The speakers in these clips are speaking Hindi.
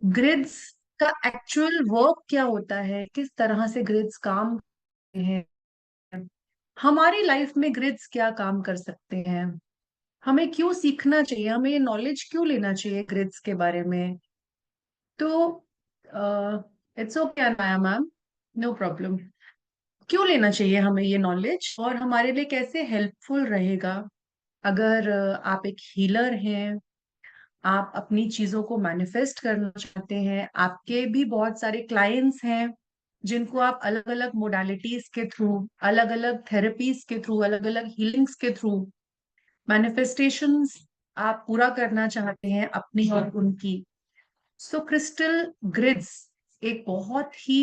ग्रिड्स का एक्चुअल वर्क क्या होता है, किस तरह से ग्रिड्स काम करते हैं, हमारी लाइफ में ग्रिड्स क्या काम कर सकते हैं, हमें क्यों सीखना चाहिए, हमें ये नॉलेज क्यों लेना चाहिए ग्रिड्स के बारे में। तो it's okay Anaya ma'am, no problem. क्यों लेना चाहिए हमें ये नॉलेज और हमारे लिए कैसे हेल्पफुल रहेगा अगर आप एक हीलर हैं, आप अपनी चीजों को मैनिफेस्ट करना चाहते हैं, आपके भी बहुत सारे क्लाइंट्स हैं जिनको आप अलग अलग मोडालिटीज के थ्रू, अलग अलग थेरेपीज के थ्रू, अलग अलग हीलिंग्स के थ्रू मैनिफेस्टेशंस आप पूरा करना चाहते हैं अपनी और उनकी। सो क्रिस्टल ग्रिड्स एक बहुत ही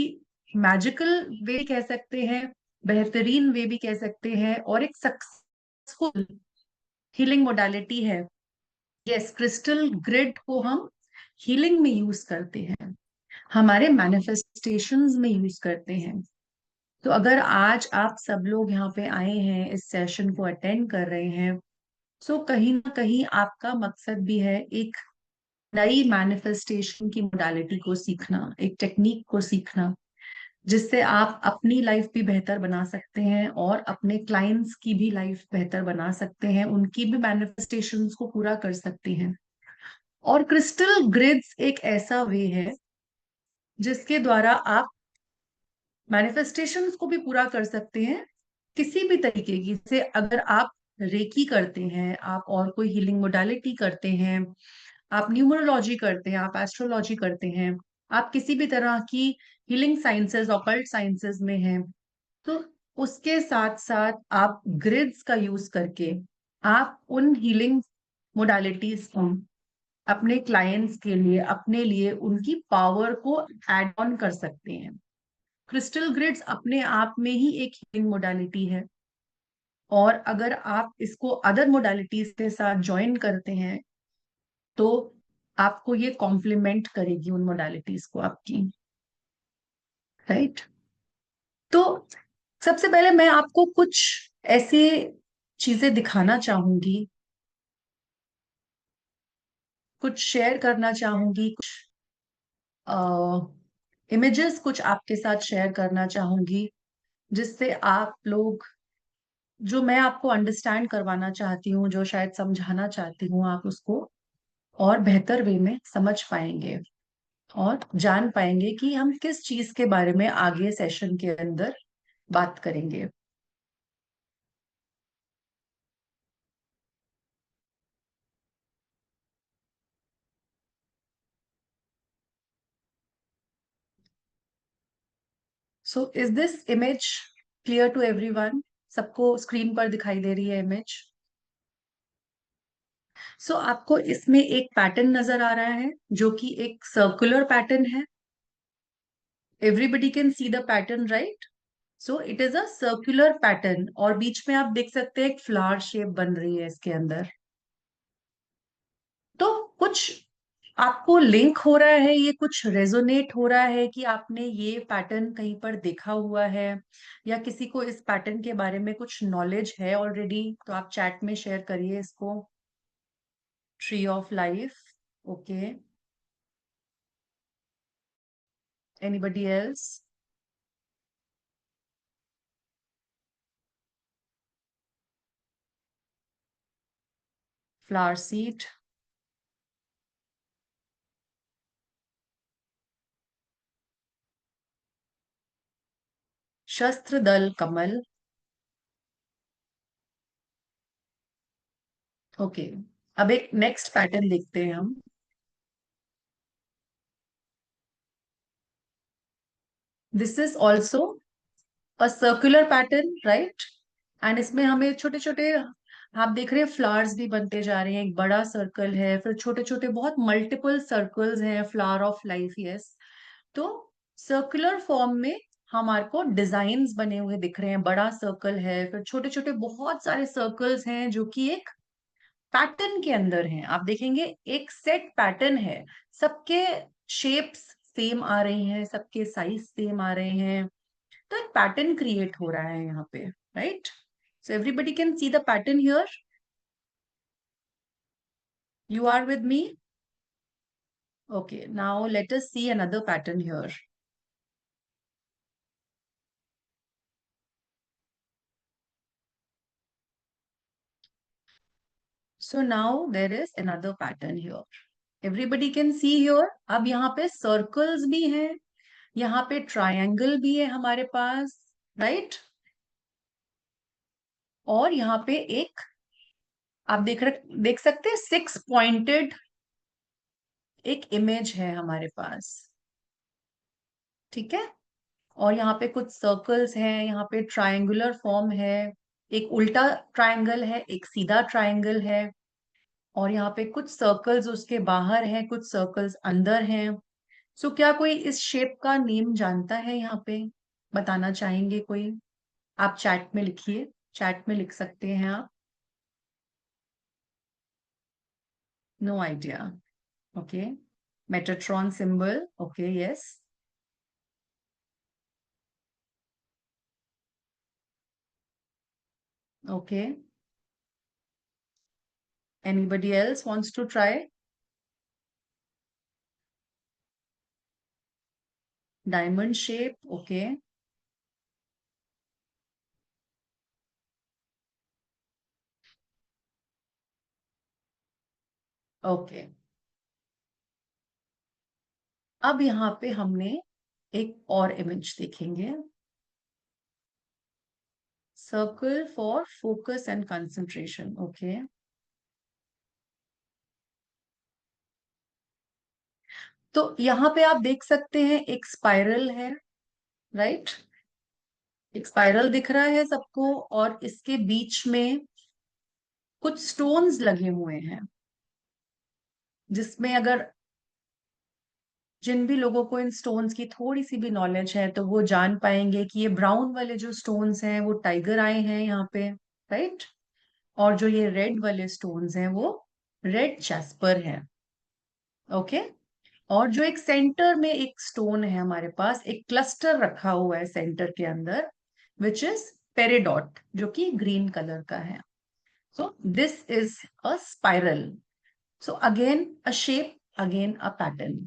मैजिकल वे कह सकते हैं, बेहतरीन वे भी कह सकते हैं, और एक सक्सेसफुल हीलिंग मोडालिटी है। यस, क्रिस्टल ग्रिड को हम हीलिंग में यूज करते हैं, हमारे मैनिफेस्टेशंस में यूज करते हैं। तो अगर आज आप सब लोग यहाँ पे आए हैं, इस सेशन को अटेंड कर रहे हैं, सो कहीं ना कहीं आपका मकसद भी है एक नई मैनिफेस्टेशन की मोडालिटी को सीखना, एक टेक्निक को सीखना, जिससे आप अपनी लाइफ भी बेहतर बना सकते हैं और अपने क्लाइंट्स की भी लाइफ बेहतर बना सकते हैं, उनकी भी मैनिफेस्टेशंस को पूरा कर सकते हैं। और क्रिस्टल ग्रिड्स एक ऐसा वे है जिसके द्वारा आप मैनिफेस्टेशंस को भी पूरा कर सकते हैं, किसी भी तरीके की से। अगर आप रेकी करते हैं, आप और कोई हीलिंग मोडालिटी करते हैं, आप न्यूमरोलॉजी करते हैं, आप एस्ट्रोलॉजी करते हैं, आप किसी भी तरह की हीलिंग साइंसेस, ऑकल्ट साइंसेस में हैं, तो उसके साथ साथ आप ग्रिड्स का यूज करके आप उन हीलिंग मोडालिटीज को अपने क्लाइंट्स के लिए, अपने लिए उनकी पावर को एड ऑन कर सकते हैं। क्रिस्टल ग्रिड्स अपने आप में ही एक हीलिंग मोडालिटी है, और अगर आप इसको अदर मोडालिटीज के साथ ज्वाइन करते हैं तो आपको ये कॉम्प्लीमेंट करेगी उन मोडालिटीज को आपकी, राइट। तो सबसे पहले मैं आपको कुछ ऐसे चीजें दिखाना चाहूंगी, कुछ शेयर करना चाहूंगी, कुछ इमेजेस कुछ आपके साथ शेयर करना चाहूंगी, जिससे आप लोग, जो मैं आपको अंडरस्टैंड करवाना चाहती हूँ, जो शायद समझाना चाहती हूँ, आप उसको और बेहतर वे में समझ पाएंगे और जान पाएंगे कि हम किस चीज के बारे में आगे सेशन के अंदर बात करेंगे। So is this image clear to everyone? सबको स्क्रीन पर दिखाई दे रही है इमेज? सो आपको इसमें एक पैटर्न नजर आ रहा है जो कि एक सर्कुलर पैटर्न है। Everybody can see the pattern, right? So it is a circular pattern, और बीच में आप देख सकते हैं एक फ्लावर शेप बन रही है इसके अंदर। तो कुछ आपको लिंक हो रहा है, ये कुछ रेजोनेट हो रहा है कि आपने ये पैटर्न कहीं पर देखा हुआ है, या किसी को इस पैटर्न के बारे में कुछ नॉलेज है ऑलरेडी, तो आप चैट में शेयर करिए इसको। Tree of life, okay. Anybody else? Flower seed, शस्त्र दल कमल, ओके। अब एक नेक्स्ट पैटर्न देखते हैं हम। This is also a circular pattern, right? And इसमें हमें छोटे छोटे, आप देख रहे हैं फ्लावर्स भी बनते जा रहे हैं, एक बड़ा सर्कल है, फिर छोटे छोटे बहुत मल्टीपल सर्कल्स हैं, फ्लावर ऑफ लाइफ, यस। तो सर्कुलर फॉर्म में हमारे को डिजाइन्स बने हुए दिख रहे हैं, बड़ा सर्कल है, फिर छोटे छोटे बहुत सारे सर्कल्स हैं जो कि एक पैटर्न के अंदर हैं। आप देखेंगे एक सेट पैटर्न है, सबके शेप्स सेम आ रही हैं, सबके साइज सेम आ रहे हैं, तो एक पैटर्न क्रिएट हो रहा है यहाँ पे, right? So everybody can see the pattern here, you are with me? Okay, now let us see another pattern here. So now there is another pattern here. Everybody can see here. अब यहाँ पे circles भी हैं, यहाँ पे triangle भी है हमारे पास, right? और यहाँ पे एक आप देख सकते हैं 6 पॉइंटेड एक इमेज है हमारे पास, ठीक है। और यहाँ पे कुछ सर्कल्स हैं, यहाँ पे ट्रायंगुलर फॉर्म है, एक उल्टा ट्रायंगल है, एक सीधा ट्रायंगल है, और यहाँ पे कुछ सर्कल्स उसके बाहर हैं, कुछ सर्कल्स अंदर हैं। सो क्या कोई इस शेप का नेम जानता है? यहाँ पे बताना चाहेंगे कोई? आप चैट में लिखिए, चैट में लिख सकते हैं आप। No idea. Okay, Metatron symbol, okay, yes. Okay, anybody else wants to try? Diamond shape, okay. Okay, अब यहाँ पे हमने एक और इमेज देखेंगे, circle for focus and concentration, okay. तो यहाँ पे आप देख सकते हैं एक स्पाइरल है, राइट? एक स्पाइरल दिख रहा है सबको, और इसके बीच में कुछ स्टोन्स लगे हुए हैं, जिसमें अगर जिन भी लोगों को इन स्टोन्स की थोड़ी सी भी नॉलेज है तो वो जान पाएंगे कि ये ब्राउन वाले जो स्टोन्स हैं वो टाइगर आए हैं यहाँ पे, राइट? और जो ये रेड वाले स्टोन्स हैं वो रेड जैस्पर है, ओके। और जो एक सेंटर में एक स्टोन है हमारे पास, एक क्लस्टर रखा हुआ है सेंटर के अंदर, विच इज पेरिडॉट, जो कि ग्रीन कलर का है। सो this is a spiral. So again a shape, again a pattern,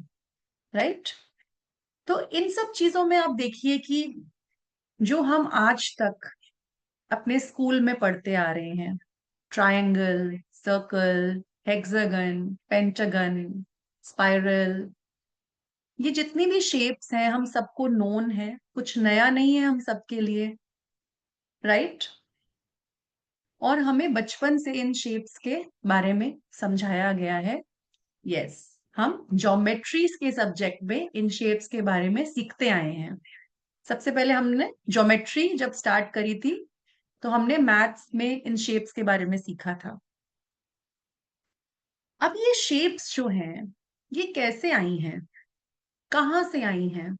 right? तो इन सब चीजों में आप देखिए कि जो हम आज तक अपने स्कूल में पढ़ते आ रहे हैं, triangle, circle, hexagon, pentagon, spiral, ये जितनी भी शेप्स हैं हम सबको नोन है, कुछ नया नहीं है हम सबके लिए, राइट? और हमें बचपन से इन शेप्स के बारे में समझाया गया है। यस, हम ज्योमेट्रीज के सब्जेक्ट में इन शेप्स के बारे में सीखते आए हैं। सबसे पहले हमने ज्योमेट्री जब स्टार्ट करी थी तो हमने मैथ्स में इन शेप्स के बारे में सीखा था। अब ये शेप्स जो हैं, ये कैसे आई हैं, कहाँ से आई हैं,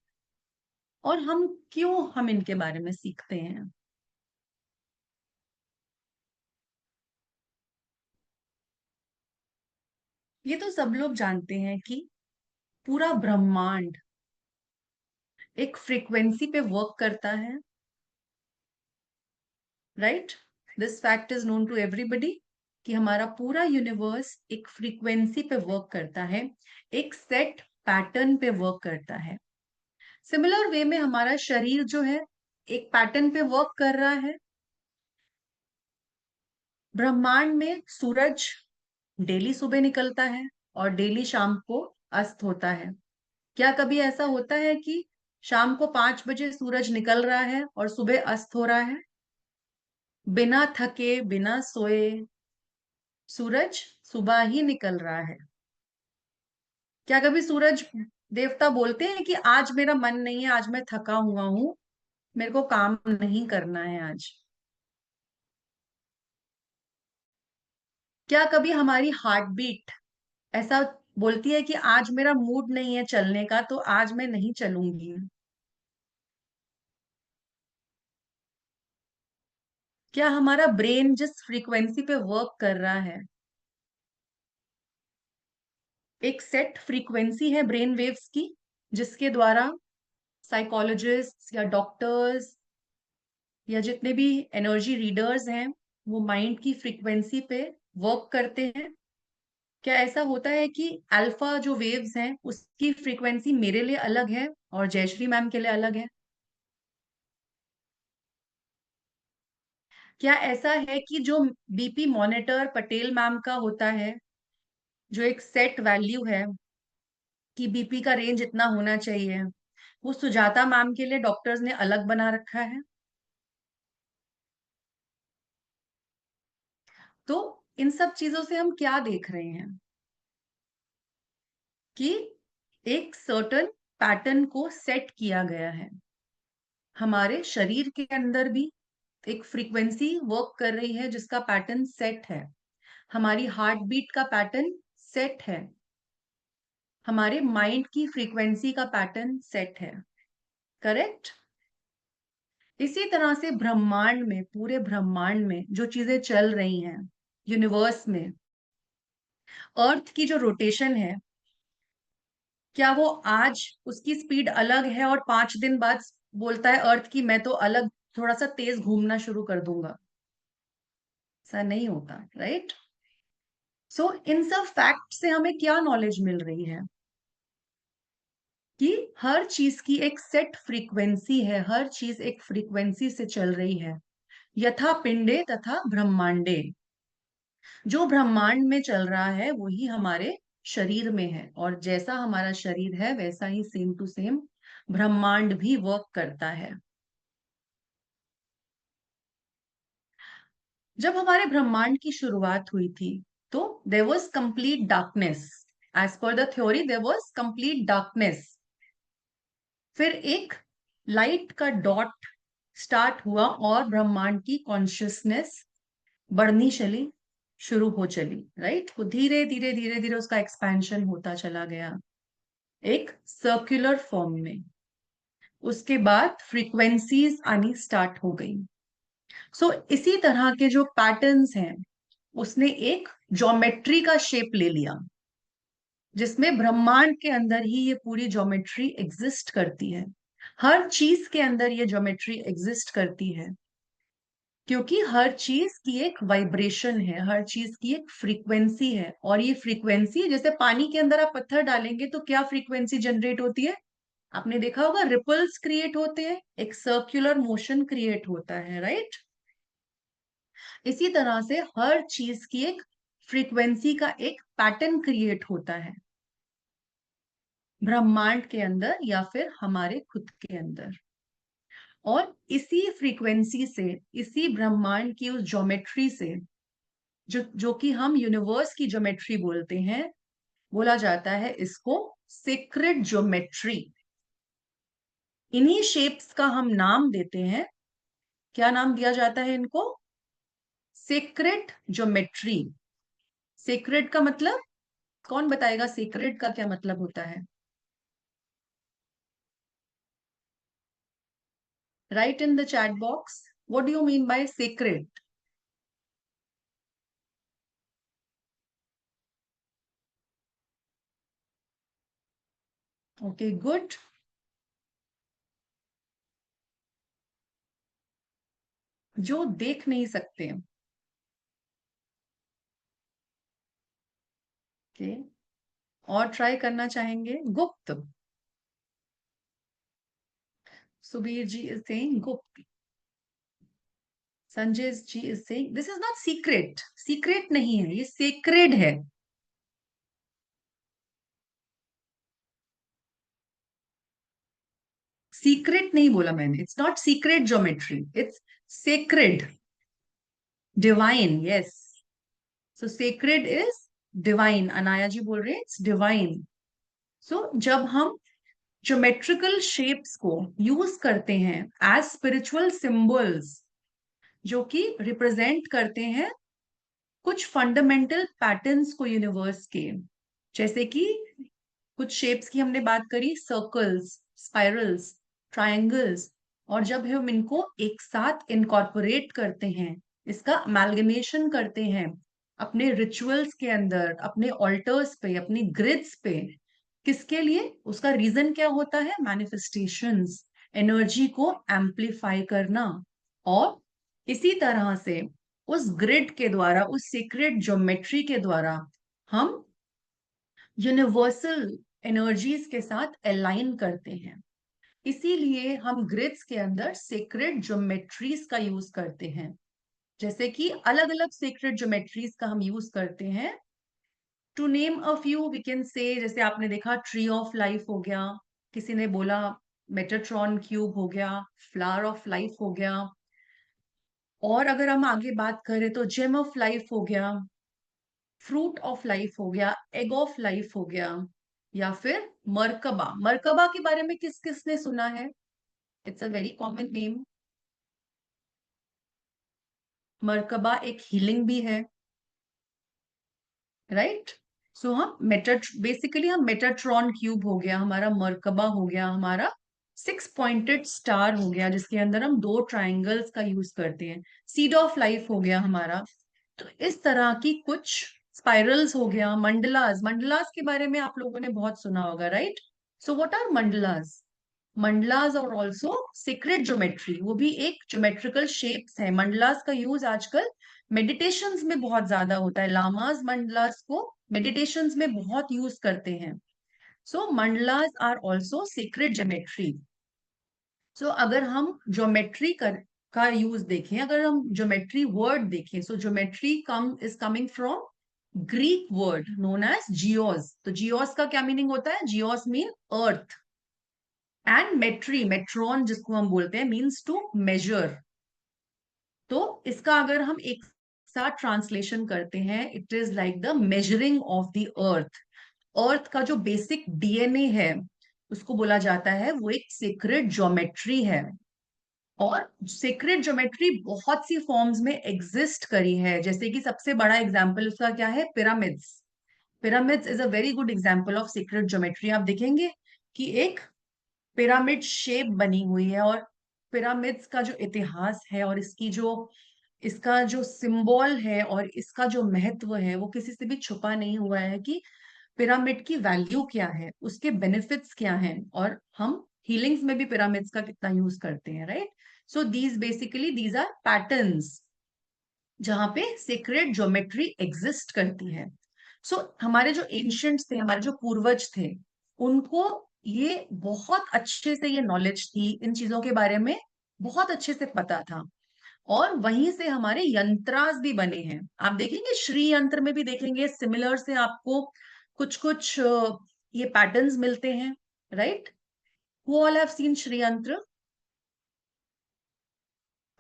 और हम इनके बारे में सीखते हैं? ये तो सब लोग जानते हैं कि पूरा ब्रह्मांड एक फ्रीक्वेंसी पे वर्क करता है, right? This fact is known to everybody कि हमारा पूरा यूनिवर्स एक फ्रीक्वेंसी पे वर्क करता है, एक सेट पैटर्न पे वर्क करता है। सिमिलर वे में हमारा शरीर जो है एक पैटर्न पे वर्क कर रहा है। ब्रह्मांड में सूरज डेली सुबह निकलता है और डेली शाम को अस्त होता है। क्या कभी ऐसा होता है कि शाम को 5 बजे सूरज निकल रहा है और सुबह अस्त हो रहा है? बिना थके, बिना सोए सूरज सुबह ही निकल रहा है। क्या कभी सूरज देवता बोलते हैं कि आज मेरा मन नहीं है, आज मैं थका हुआ हूं, मेरे को काम नहीं करना है आज? क्या कभी हमारी हार्ट बीट ऐसा बोलती है कि आज मेरा मूड नहीं है चलने का, तो आज मैं नहीं चलूंगी? क्या हमारा ब्रेन जिस फ्रीक्वेंसी पे वर्क कर रहा है, एक सेट फ्रीक्वेंसी है ब्रेन वेव्स की, जिसके द्वारा साइकोलॉजिस्ट या डॉक्टर्स या जितने भी एनर्जी रीडर्स हैं वो माइंड की फ्रीक्वेंसी पे वर्क करते हैं, क्या ऐसा होता है कि अल्फा जो वेव्स हैं उसकी फ्रीक्वेंसी मेरे लिए अलग है और जयश्री मैम के लिए अलग है? क्या ऐसा है कि जो बीपी मॉनिटर पटेल मैम का होता है, जो एक सेट वैल्यू है कि बीपी का रेंज इतना होना चाहिए, वो सुजाता मैम के लिए डॉक्टर्स ने अलग बना रखा है? तो इन सब चीजों से हम क्या देख रहे हैं कि एक सर्टन पैटर्न को सेट किया गया है। हमारे शरीर के अंदर भी एक फ्रीक्वेंसी वर्क कर रही है जिसका पैटर्न सेट है। हमारी हार्ट बीट का पैटर्न सेट है। हमारे माइंड की फ्रीक्वेंसी का पैटर्न सेट है। करेक्ट? इसी तरह से ब्रह्मांड में, पूरे ब्रह्मांड में जो चीजें चल रही हैं, यूनिवर्स में, अर्थ की जो रोटेशन है, क्या वो आज उसकी स्पीड अलग है और 5 दिन बाद बोलता है अर्थ की मैं तो अलग थोड़ा सा तेज घूमना शुरू कर दूंगा? ऐसा नहीं होता, राइट? सो इन सब फैक्ट से हमें क्या नॉलेज मिल रही है कि हर चीज की एक सेट फ्रीक्वेंसी है, हर चीज एक फ्रीक्वेंसी से चल रही है। यथा पिंडे तथा ब्रह्मांडे, जो ब्रह्मांड में चल रहा है वही हमारे शरीर में है, और जैसा हमारा शरीर है वैसा ही सेम टू सेम ब्रह्मांड भी वर्क करता है। जब हमारे ब्रह्मांड की शुरुआत हुई थी तो there was complete darkness. As per the theory there was complete darkness. फिर एक लाइट का डॉट स्टार्ट हुआ और ब्रह्मांड की कॉन्शियसनेस बढ़नी चली, शुरू हो चली, राइट? वो धीरे धीरे धीरे धीरे उसका एक्सपेंशन होता चला गया एक सर्कुलर फॉर्म में। उसके बाद फ्रीक्वेंसीज आनी स्टार्ट हो गई। सो इसी तरह के जो पैटर्न्स हैं उसने एक ज्योमेट्री का शेप ले लिया, जिसमें ब्रह्मांड के अंदर ही ये पूरी ज्योमेट्री एग्जिस्ट करती है। हर चीज के अंदर ये ज्योमेट्री एग्जिस्ट करती है, क्योंकि हर चीज की एक वाइब्रेशन है, हर चीज की एक फ्रीक्वेंसी है। और ये फ्रीक्वेंसी, जैसे पानी के अंदर आप पत्थर डालेंगे तो क्या फ्रीक्वेंसी जनरेट होती है? आपने देखा होगा, रिपल्स क्रिएट होते हैं, एक सर्कुलर मोशन क्रिएट होता है, राइट? इसी तरह से हर चीज की एक फ्रीक्वेंसी का एक पैटर्न क्रिएट होता है ब्रह्मांड के अंदर या फिर हमारे खुद के अंदर। और इसी फ्रीक्वेंसी से, इसी ब्रह्मांड की उस ज्योमेट्री से, जो जो कि हम यूनिवर्स की ज्योमेट्री बोलते हैं, बोला जाता है इसको सेक्रेड ज्योमेट्री। इन्हीं शेप्स का हम नाम देते हैं, क्या नाम दिया जाता है इनको? Sacred geometry. सेक्रेड का मतलब, कौन बताएगा सेक्रेड का क्या मतलब होता है? Right in the chat box, what do you mean by sacred? Okay, good. जो देख नहीं सकते। ओके, और ट्राई करना चाहेंगे? गुप्त। सुबीर जी इज सेइंग गुप्त। Sanjay ji is saying this is not secret. Secret नहीं है, ये सेक्रेड है। सीक्रेट नहीं बोला मैंने, it's not secret geometry, it's sacred, divine. Yes, so sacred is divine. Anaya ji बोल रहे हैं इट्स डिवाइन। सो जब हम ज्योमेट्रिकल शेप्स को यूज करते हैं एज स्पिरिचुअल सिंबल्स, जो कि रिप्रेजेंट करते हैं कुछ फंडामेंटल पैटर्न्स को यूनिवर्स के, जैसे कि कुछ शेप्स की हमने बात करी, सर्कल्स, स्पाइरल्स, ट्रायंगल्स। और जब हम इनको एक साथ इनकॉर्पोरेट करते हैं, इसका अमेलगमेशन करते हैं अपने रिचुअल्स के अंदर, अपने ऑल्टर्स पे, अपनी ग्रिड्स पे, किसके लिए? उसका रीजन क्या होता है? मैनिफेस्टेशंस, एनर्जी को एम्पलीफाई करना। और इसी तरह से उस ग्रिड के द्वारा, उस सीक्रेट ज्योमेट्री के द्वारा हम यूनिवर्सल एनर्जीज के साथ अलाइन करते हैं। इसीलिए हम ग्रिड्स के अंदर सेक्रेड ज्योमेट्रीज का यूज करते हैं। जैसे कि अलग अलग सेक्रेड ज्योमेट्रीज का हम यूज करते हैं। To name a few we can say, जैसे आपने देखा ट्री ऑफ लाइफ हो गया, किसी ने बोला मेटाट्रॉन क्यूब हो गया, फ्लावर ऑफ लाइफ हो गया, और अगर हम आगे बात करें तो जेम ऑफ लाइफ हो गया, फ्रूट ऑफ लाइफ हो गया, एग ऑफ लाइफ हो गया, या फिर मरकबा। मरकबा के बारे में किस किसने सुना है? It's a very common name. Merkaba एक हीलिंग भी है, राइट? सो हम बेसिकली हम मेटाट्रॉन क्यूब हो गया हमारा, मरकबा हो गया हमारा, 6 पॉइंटेड स्टार हो गया जिसके अंदर हम 2 ट्रायंगल्स का यूज करते हैं, सीड ऑफ लाइफ हो गया हमारा। तो इस तरह की कुछ स्पाइरल्स हो गया, मंडलास। मंडलास के बारे में आप लोगों ने बहुत सुना होगा, right? So what are mandalas? Mandalas और ऑल्सो सीक्रेट ज्योमेट्री, वो भी एक ज्योमेट्रिकल शेप्स है। मंडलास का यूज आजकल मेडिटेशंस में बहुत ज्यादा होता है। लामाज मंडलास को मेडिटेशंस में बहुत यूज करते हैं। सो मंडलास आर ऑल्सो सीक्रेट ज्योमेट्री। सो अगर हम ज्योमेट्री का यूज देखें, अगर हम ज्योमेट्री वर्ड देखें, so geometry is coming from Greek word known as geos. तो जियोस का क्या मीनिंग होता है? Geos mean earth, and metry, metron जिसको हम बोलते हैं, मीन्स टू मेजर। तो इसका अगर हम एक साथ ट्रांसलेशन करते हैं, it is like the measuring of the earth. Earth का जो बेसिक डीएनए है उसको बोला जाता है, वो एक सीक्रेट ज्योमेट्री है। और सीक्रेट ज्योमेट्री बहुत सी फॉर्म्स में एग्जिस्ट करी है। जैसे कि सबसे बड़ा एग्जांपल उसका क्या है? Pyramids. Pyramids is a very good example of secret geometry. आप देखेंगे कि एक पिरामिड शेप बनी हुई है, और पिरामिड्स का जो इतिहास है और इसका जो सिंबल है और इसका जो महत्व है, वो किसी से भी छुपा नहीं हुआ है कि पिरामिड की वैल्यू क्या है, उसके बेनिफिट्स क्या हैं, और हम हीलिंग्स में भी पिरामिड्स का कितना यूज करते हैं, right? So these are patterns जहां पे सीक्रेट ज्योमेट्री एग्जिस्ट करती है। सो हमारे जो एंशियंट्स थे, हमारे जो पूर्वज थे, उनको ये बहुत अच्छे से ये नॉलेज थी, इन चीजों के बारे में बहुत अच्छे से पता था। और वहीं से हमारे यंत्रास भी बने हैं। आप देखेंगे श्री यंत्र में भी देखेंगे सिमिलर से आपको कुछ कुछ ये पैटर्न्स मिलते हैं, right? Who all have seen Shri yantra?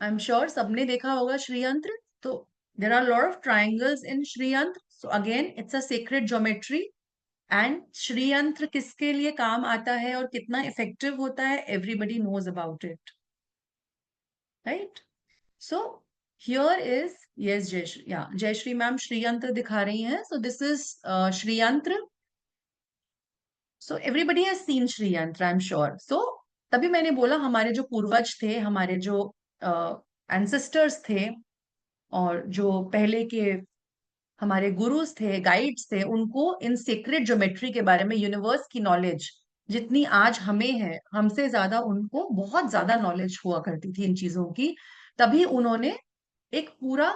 I am sure सबने देखा होगा श्री यंत्र। तो there are lot of triangles in Shri yantra. So again it's a secret geometry. And Shri yantra किसके लिए काम आता है और कितना इफेक्टिव होता है, everybody knows about it, right? So here is, yes Jayshree, या जयश्री मैम श्री यंत्र दिखा रही हैं। सो this is Shri yantra. So everybody has seen Shri yantra, I am sure. सो तभी मैंने बोला हमारे जो पूर्वज थे, हमारे जो एंसेस्टर्स थे, और जो पहले के हमारे गुरुज थे, गाइड्स थे, उनको इन सीक्रेट ज्योमेट्री के बारे में, यूनिवर्स की नॉलेज जितनी आज हमें है, हमसे ज्यादा उनको बहुत ज्यादा नॉलेज हुआ करती थी इन चीजों की। तभी उन्होंने एक पूरा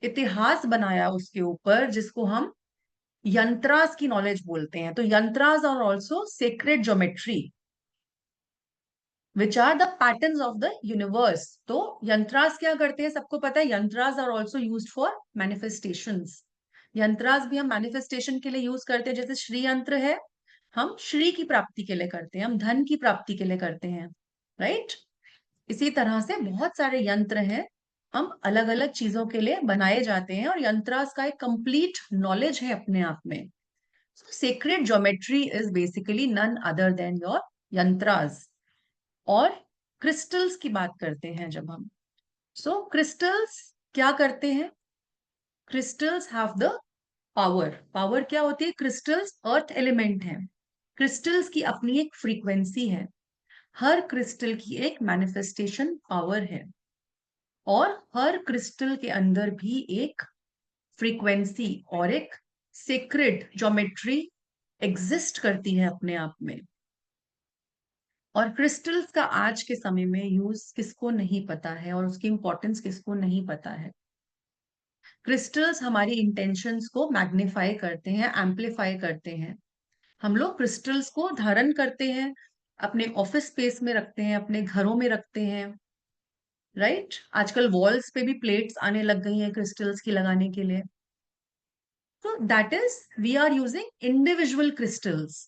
इतिहास बनाया उसके ऊपर, जिसको हम यंत्रास की नॉलेज बोलते हैं। तो yantras are also secret geometry which are the patterns of the universe. तो यंत्रास क्या करते हैं? सबको पता है yantras are also use for manifestations. Yantras भी हम मैनिफेस्टेशन के लिए यूज करते हैं। जैसे श्री यंत्र है, हम श्री की प्राप्ति के लिए करते हैं, हम धन की प्राप्ति के लिए करते हैं, राइट? इसी तरह से बहुत सारे यंत्र हैं, हम अलग अलग चीजों के लिए बनाए जाते हैं, और यंत्रास का एक कंप्लीट नॉलेज है अपने आप में। Secret geometry is basically none other than your yantras. और क्रिस्टल्स की बात करते हैं जब हम, सो क्रिस्टल्स क्या करते हैं? Crystals have the power. Power क्या होती है? क्रिस्टल्स अर्थ एलिमेंट है। क्रिस्टल्स की अपनी एक फ्रीक्वेंसी है। हर क्रिस्टल की एक मैनिफेस्टेशन पावर है, और हर क्रिस्टल के अंदर भी एक फ्रीक्वेंसी और एक सीक्रेट ज्योमेट्री एग्जिस्ट करती है अपने आप में। और क्रिस्टल्स का आज के समय में यूज किसको नहीं पता है, और उसकी इंपॉर्टेंस किसको नहीं पता है। क्रिस्टल्स हमारी इंटेंशंस को मैग्नीफाई करते हैं, एम्पलीफाई करते हैं। हम लोग क्रिस्टल्स को धारण करते हैं, अपने ऑफिस स्पेस में रखते हैं, अपने घरों में रखते हैं, राइट। आजकल वॉल्स पे भी प्लेट्स आने लग गई हैं क्रिस्टल्स की लगाने के लिए। तो that is we are using individual crystals.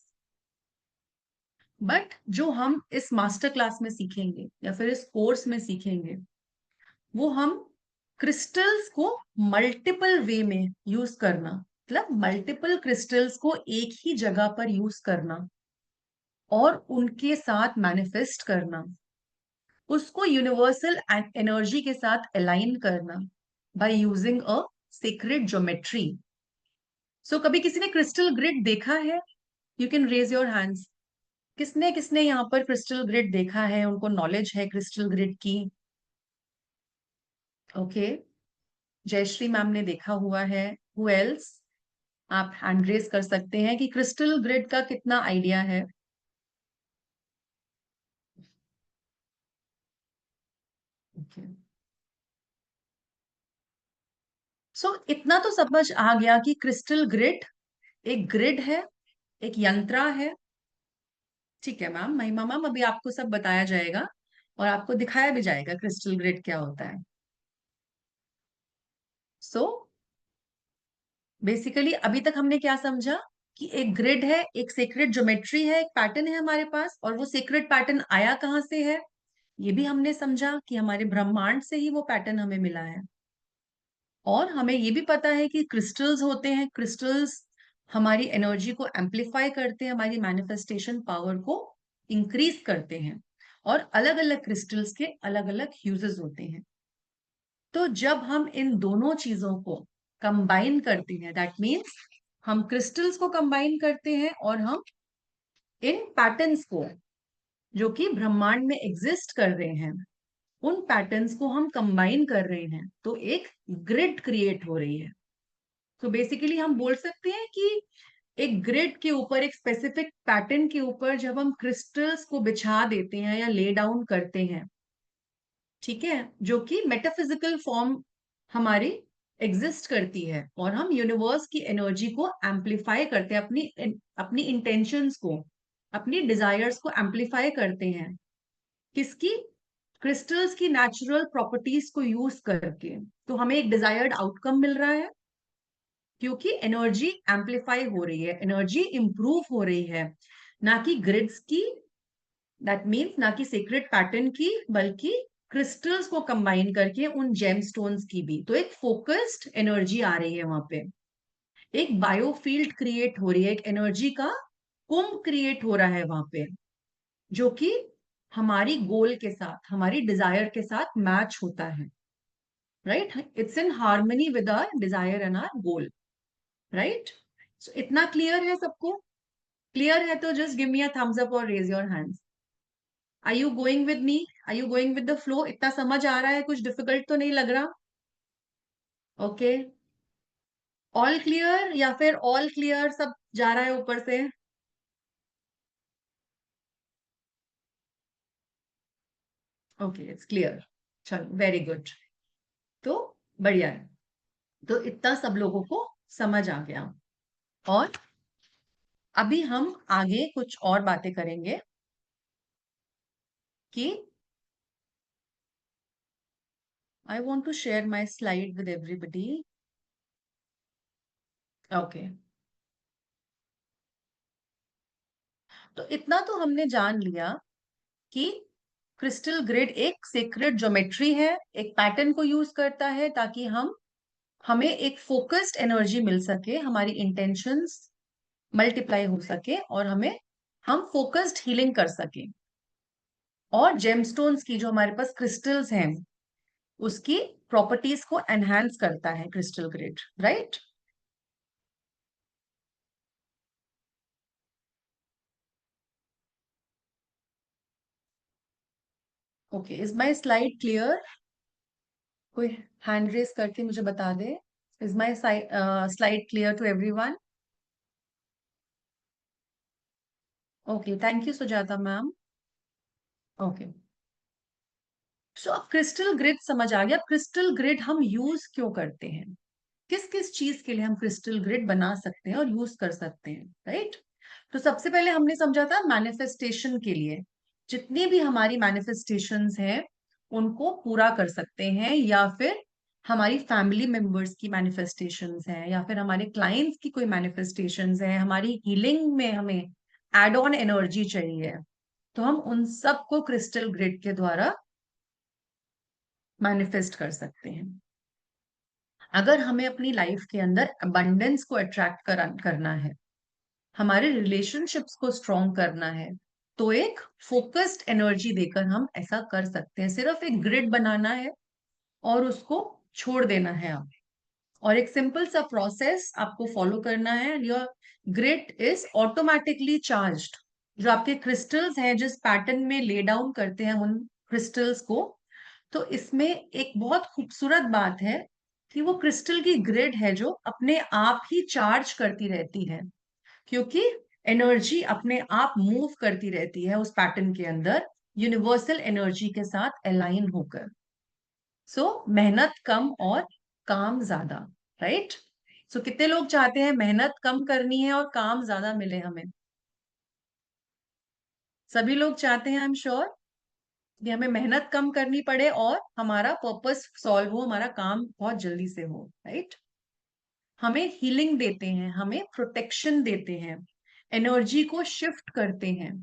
But जो हम इस मास्टर क्लास में सीखेंगे या फिर इस कोर्स में सीखेंगे, वो हम क्रिस्टल्स को मल्टीपल वे में यूज करना, मतलब मल्टीपल क्रिस्टल्स को एक ही जगह पर यूज करना और उनके साथ मैनिफेस्ट करना, उसको यूनिवर्सल एनर्जी के साथ अलाइन करना by using a secret geometry. So कभी किसी ने क्रिस्टल ग्रिड देखा है? You can raise your hands. किसने किसने यहाँ पर क्रिस्टल ग्रिड देखा है, उनको नॉलेज है क्रिस्टल ग्रिड की? ओके, जयश्री मैम ने देखा हुआ है। Who else? आप हैंड रेज कर सकते हैं कि क्रिस्टल ग्रिड का कितना आइडिया है। ओके, सो इतना तो समझ आ गया कि क्रिस्टल ग्रिड एक ग्रिड है, एक यंत्रा है। ठीक है मैम, महिमा मैम, अभी आपको सब बताया जाएगा और आपको दिखाया भी जाएगा क्रिस्टल ग्रिड क्या होता है। सो बेसिकली अभी तक हमने क्या समझा कि एक ग्रिड है, एक सीक्रेट ज्योमेट्री है, एक पैटर्न है हमारे पास, और वो सीक्रेट पैटर्न आया कहाँ से है? ये भी हमने समझा कि हमारे ब्रह्मांड से ही वो पैटर्न हमें मिला है। और हमें ये भी पता है कि क्रिस्टल्स होते हैं, क्रिस्टल्स हमारी एनर्जी को एम्पलीफाई करते हैं, हमारी मैनिफेस्टेशन पावर को इंक्रीज करते हैं, और अलग अलग क्रिस्टल्स के अलग अलग यूजेस होते हैं। तो जब हम इन दोनों चीजों को कंबाइन करते हैं, दैट मीन्स हम क्रिस्टल्स को कंबाइन करते हैं और हम इन पैटर्न्स को जो कि ब्रह्मांड में एग्जिस्ट कर रहे हैं, उन पैटर्न्स को हम कंबाइन कर रहे हैं, तो एक ग्रिड क्रिएट हो रही है। तो बेसिकली हम बोल सकते हैं कि एक ग्रिड के ऊपर, एक स्पेसिफिक पैटर्न के ऊपर जब हम क्रिस्टल्स को बिछा देते हैं या ले डाउन करते हैं, ठीक है, जो कि मेटाफिजिकल फॉर्म हमारी एग्जिस्ट करती है, और हम यूनिवर्स की एनर्जी को एम्पलीफाई करते हैं, अपनी अपनी इंटेंशंस को, अपनी डिजायर्स को एम्पलीफाई करते हैं। किसकी? क्रिस्टल्स की नेचुरल प्रॉपर्टीज को यूज करके। तो हमें एक डिजायर्ड आउटकम मिल रहा है, क्योंकि एनर्जी एम्पलीफाई हो रही है, एनर्जी इंप्रूव हो रही है, ना कि ग्रिड्स की, दैट मीन्स ना कि सीक्रेट पैटर्न की, बल्कि क्रिस्टल्स को कंबाइन करके उन जेमस्टोन्स की भी। तो एक फोकस्ड एनर्जी आ रही है वहां पे, एक बायोफील्ड क्रिएट हो रही है, एक एनर्जी का कुंभ क्रिएट हो रहा है वहां पे, जो कि हमारी गोल के साथ, हमारी डिजायर के साथ मैच होता है, right. It's in harmony with our desire and our goal, right. इतना क्लियर है सबको? क्लियर है तो just give me a thumbs up और raise your hands. Are you going with me? Are you going with the flow? इतना समझ आ रहा है? कुछ डिफिकल्ट तो नहीं लग रहा? ओके, ऑल क्लियर या फिर ऑल क्लियर सब जा रहा है ऊपर से? Okay, it's clear. चलो, वेरी गुड। तो बढ़िया है। तो इतना सब लोगों को समझ आ गया, और अभी हम आगे कुछ और बातें करेंगे कि I want to share my slide with everybody. Okay, तो इतना तो हमने जान लिया कि क्रिस्टल ग्रिड एक सीक्रेट ज्योमेट्री है, एक पैटर्न को यूज करता है ताकि हमें एक फोकस्ड एनर्जी मिल सके, हमारी इंटेंशंस मल्टीप्लाई हो सके, और हम फोकस्ड हीलिंग कर सके। और जेमस्टोन्स की, जो हमारे पास क्रिस्टल्स हैं, उसकी प्रॉपर्टीज को एनहांस करता है crystal grid, right. Okay, is my slide clear? कोई हैंड रेस करके मुझे बता दे। Is my slide clear to everyone? Okay, thank you Sujata ma'am. Okay, so अब क्रिस्टल ग्रिड समझ आ गया। क्रिस्टल ग्रिड हम यूज क्यों करते हैं, किस किस चीज के लिए हम क्रिस्टल ग्रिड बना सकते हैं और यूज कर सकते हैं, राइट। तो सबसे पहले हमने समझा था मैनिफेस्टेशन के लिए, जितनी भी हमारी मैनिफेस्टेशंस हैं उनको पूरा कर सकते हैं, या फिर हमारी फैमिली मेंबर्स की मैनिफेस्टेशंस हैं, या फिर हमारे क्लाइंट्स की कोई मैनिफेस्टेशंस हैं, हमारी हीलिंग में हमें एड ऑन एनर्जी चाहिए, तो हम उन सब को क्रिस्टल ग्रिड के द्वारा मैनिफेस्ट कर सकते हैं। अगर हमें अपनी लाइफ के अंदर अबंडेंस को अट्रैक्ट करना है, हमारे रिलेशनशिप्स को स्ट्रॉन्ग करना है, तो एक फोकस्ड एनर्जी देकर हम ऐसा कर सकते हैं। सिर्फ एक ग्रिड बनाना है और उसको छोड़ देना है आप, और एक सिंपल सा प्रोसेस आपको फॉलो करना है, and your grid is automatically charged. जो आपके क्रिस्टल्स हैं जिस पैटर्न में ले डाउन करते हैं उन क्रिस्टल्स को, तो इसमें एक बहुत खूबसूरत बात है कि वो क्रिस्टल की ग्रिड है जो अपने आप ही चार्ज करती रहती है, क्योंकि एनर्जी अपने आप मूव करती रहती है उस पैटर्न के अंदर, यूनिवर्सल एनर्जी के साथ अलाइन होकर। सो मेहनत कम और काम ज्यादा, राइट? सो कितने लोग चाहते हैं मेहनत कम करनी है और काम ज्यादा मिले हमें? सभी लोग चाहते हैं, आई एम श्योर, कि हमें मेहनत कम करनी पड़े और हमारा पर्पस सॉल्व हो, हमारा काम बहुत जल्दी से हो, राइट? हमें हीलिंग देते हैं, हमें प्रोटेक्शन देते हैं, एनर्जी को शिफ्ट करते हैं,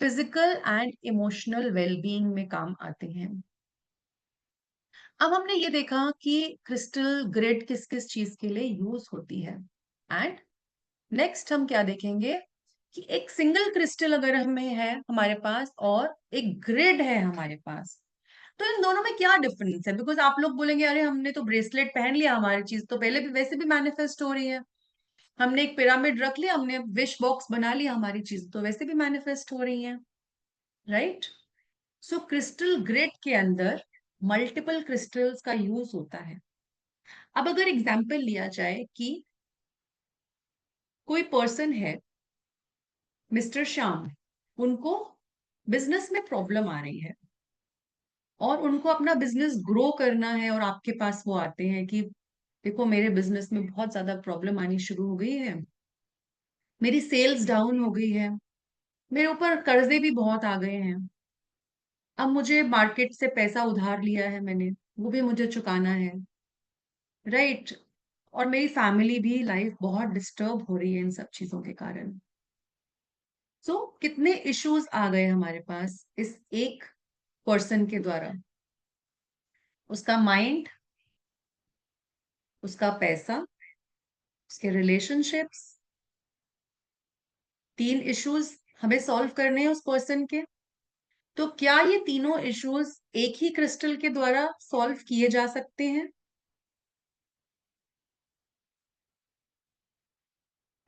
फिजिकल एंड इमोशनल वेलबीइंग में काम आते हैं। अब हमने ये देखा कि क्रिस्टल ग्रिड किस किस चीज के लिए यूज होती है, एंड नेक्स्ट हम क्या देखेंगे कि एक सिंगल क्रिस्टल अगर हमें है हमारे पास और एक ग्रिड है हमारे पास, तो इन दोनों में क्या डिफरेंस है? बिकॉज आप लोग बोलेंगे अरे हमने तो ब्रेसलेट पहन लिया, हमारी चीज तो पहले भी वैसे भी मैनिफेस्ट हो रही है, हमने एक पिरामिड रख लिया, हमने विश बॉक्स बना लिया, हमारी चीज तो वैसे भी मैनिफेस्ट हो रही है, राइट? सो क्रिस्टल ग्रिड के अंदर मल्टीपल क्रिस्टल्स का यूज होता है। अब अगर एग्जाम्पल लिया जाए कि कोई पर्सन है, मिस्टर श्याम, उनको बिजनेस में प्रॉब्लम आ रही है और उनको अपना बिजनेस ग्रो करना है, और आपके पास वो आते हैं कि देखो मेरे बिजनेस में बहुत ज्यादा प्रॉब्लम आनी शुरू हो गई है, मेरी सेल्स डाउन हो गई है, मेरे ऊपर कर्जे भी बहुत आ गए हैं, अब मुझे मार्केट से पैसा उधार लिया है मैंने, वो भी मुझे चुकाना है, राइट? और मेरी फैमिली भी लाइफ बहुत डिस्टर्ब हो रही है इन सब चीजों के कारण। सो कितने इश्यूज आ गए हमारे पास इस एक पर्सन के द्वारा? उसका माइंड, उसका पैसा, उसके रिलेशनशिप्स, तीन इश्यूज हमें सॉल्व करने हैं उस पर्सन के। तो क्या ये तीनों इश्यूज एक ही क्रिस्टल के द्वारा सॉल्व किए जा सकते हैं?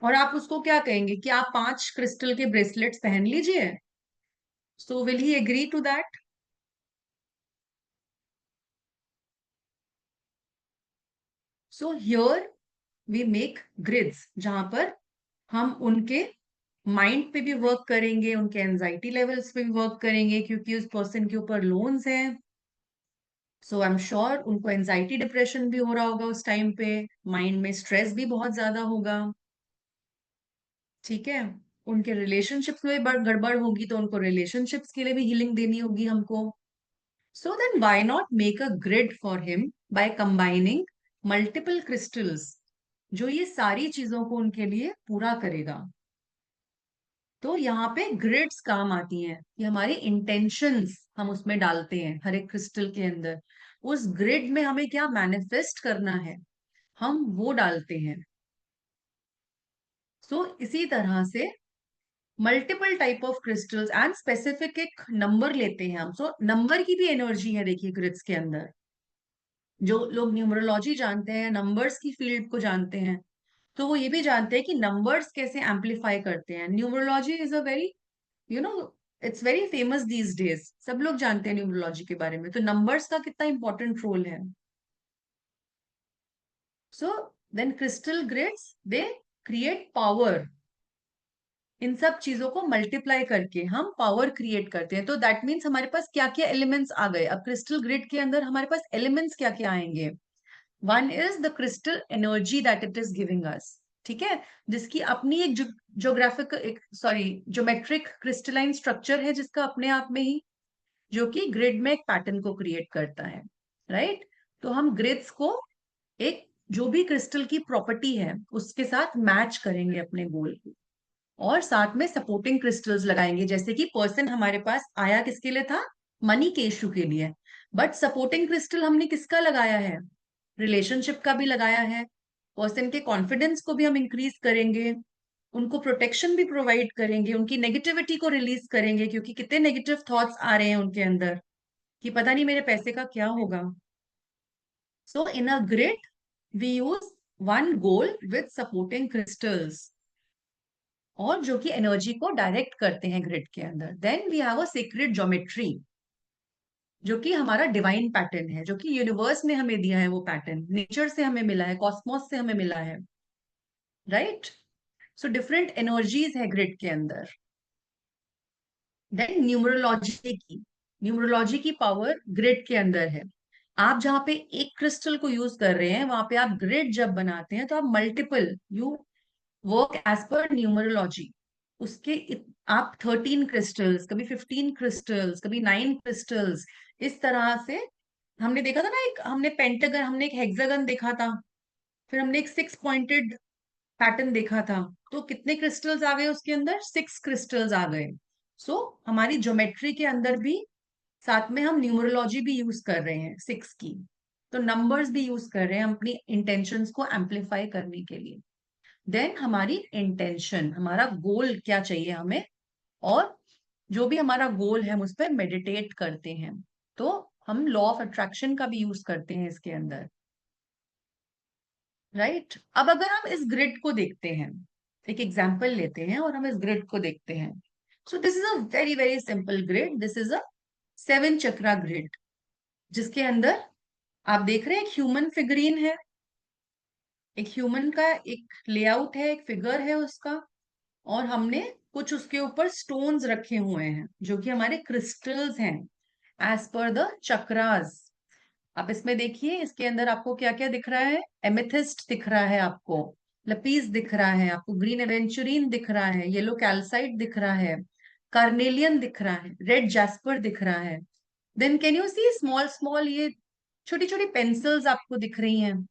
और आप उसको क्या कहेंगे कि आप 5 क्रिस्टल के ब्रेसलेट्स पहन लीजिए, so will he agree to that? So here we make grids, जहां पर हम उनके माइंड पे भी वर्क करेंगे, उनके एंजाइटी लेवल्स पे भी वर्क करेंगे, क्योंकि उस पर्सन के ऊपर लोन्स हैं। सो आई एम श्योर उनको एंजाइटी डिप्रेशन भी हो रहा होगा उस टाइम पे, माइंड में स्ट्रेस भी बहुत ज्यादा होगा, ठीक है? उनके रिलेशनशिप्स में गड़बड़ होगी, तो उनको रिलेशनशिप्स के लिए भी हीलिंग देनी होगी हमको। So then why not make a grid for him by combining multiple crystals, जो ये सारी चीजों को उनके लिए पूरा करेगा। तो यहाँ पे ग्रिड्स काम आती हैं कि हमारे इंटेंशंस हम उसमें डालते हैं हर एक क्रिस्टल के अंदर, उस ग्रिड में हमें क्या मैनिफेस्ट करना है हम वो डालते हैं। सो इसी तरह से multiple type of crystals and specific एक नंबर लेते हैं हम। सो नंबर की भी एनर्जी है देखिए ग्रिड्स के अंदर। जो लोग न्यूमरोलॉजी जानते हैं, नंबर्स की फील्ड को जानते हैं, तो वो ये भी जानते हैं कि नंबर्स कैसे एम्पलीफाई करते हैं। Numerology is a very, you know, it's very famous these days, सब लोग जानते हैं न्यूमरोलॉजी के बारे में, तो नंबर्स का कितना इंपॉर्टेंट रोल है। So then crystal grids, they create power. इन सब चीजों को मल्टीप्लाई करके हम पावर क्रिएट करते हैं। तो दैट मीन्स हमारे पास क्या क्या एलिमेंट्स आ गए अब क्रिस्टल ग्रिड के अंदर, हमारे पास एलिमेंट्स क्या क्या आएंगे? One is the crystal energy that it is giving us, ठीक है, जिसकी अपनी एक ज्योग्राफिक एक सॉरी ज्योमेट्रिक क्रिस्टलाइन स्ट्रक्चर है, जिसका अपने आप में ही, जो कि ग्रिड में एक पैटर्न को क्रिएट करता है, राइट। तो हम ग्रिड्स को एक जो भी क्रिस्टल की प्रॉपर्टी है उसके साथ मैच करेंगे अपने गोल को, और साथ में सपोर्टिंग क्रिस्टल्स लगाएंगे। जैसे कि पर्सन हमारे पास आया किसके लिए था, मनी के इशू के लिए, बट सपोर्टिंग क्रिस्टल हमने किसका लगाया है, रिलेशनशिप का भी लगाया है। पर्सन के कॉन्फिडेंस को भी हम इंक्रीज करेंगे, उनको प्रोटेक्शन भी प्रोवाइड करेंगे, उनकी नेगेटिविटी को रिलीज करेंगे, क्योंकि कितने नेगेटिव थॉट्स आ रहे हैं उनके अंदर कि पता नहीं मेरे पैसे का क्या होगा। So in a grid we use one goal with supporting crystals, और जो कि एनर्जी को डायरेक्ट करते हैं ग्रिड के अंदर। Then we have a secret geometry, जो कि हमारा डिवाइन पैटर्न है, जो कि यूनिवर्स ने हमें दिया है, वो पैटर्न नेचर से हमें मिला है, कॉस्मोस से हमें मिला है, राइट। सो डिफरेंट एनर्जीज है ग्रिड के अंदर। देन न्यूमरोलॉजी की पावर ग्रिड के अंदर है। आप जहां पे एक क्रिस्टल को यूज कर रहे हैं, वहां पे आप ग्रिड जब बनाते हैं तो आप multiple you work as per numerology. उसके आप 13 क्रिस्टल्स, कभी 15 क्रिस्टल्स, कभी 9 क्रिस्टल्स, इस तरह से। हमने देखा था ना, एक हमने पेंटागन, हमने एक हेक्सागन देखा था, फिर हमने एक 6 पॉइंटेड पैटर्न देखा था। तो कितने क्रिस्टल्स आ गए उसके अंदर, 6 क्रिस्टल्स आ गए। सो हमारी ज्योमेट्री के अंदर भी साथ में हम न्यूमरोलॉजी भी यूज कर रहे हैं 6 की। तो नंबर्स भी यूज कर रहे हैं अपनी इंटेंशंस को एम्पलीफाई करने के लिए। देन हमारी इंटेंशन, हमारा गोल क्या चाहिए हमें, और जो भी हमारा गोल है हम उस पर मेडिटेट करते हैं। तो हम लॉ ऑफ अट्रैक्शन का भी यूज करते हैं इसके अंदर, राइट। अब अगर हम इस ग्रिड को देखते हैं, एक एग्जांपल लेते हैं और हम इस ग्रिड को देखते हैं। सो this is a very very simple grid, this is a 7 chakra grid, जिसके अंदर आप देख रहे हैं एक ह्यूमन फिगरीन है, एक ह्यूमन का एक लेआउट है, एक फिगर है उसका, और हमने कुछ उसके ऊपर स्टोन्स रखे हुए हैं जो कि हमारे क्रिस्टल्स हैं एज पर द चक्रास। आप इसमें देखिए, इसके अंदर आपको क्या क्या दिख रहा है, एमेथिस्ट दिख रहा है आपको, लपीस दिख रहा है आपको, ग्रीन एवेंचुरीन दिख रहा है, येलो कैल्साइट दिख रहा है, कार्नेलियन दिख रहा है, रेड जैस्पर दिख रहा है। Then can you see small small ये छोटी छोटी पेंसिल्स आपको दिख रही हैं,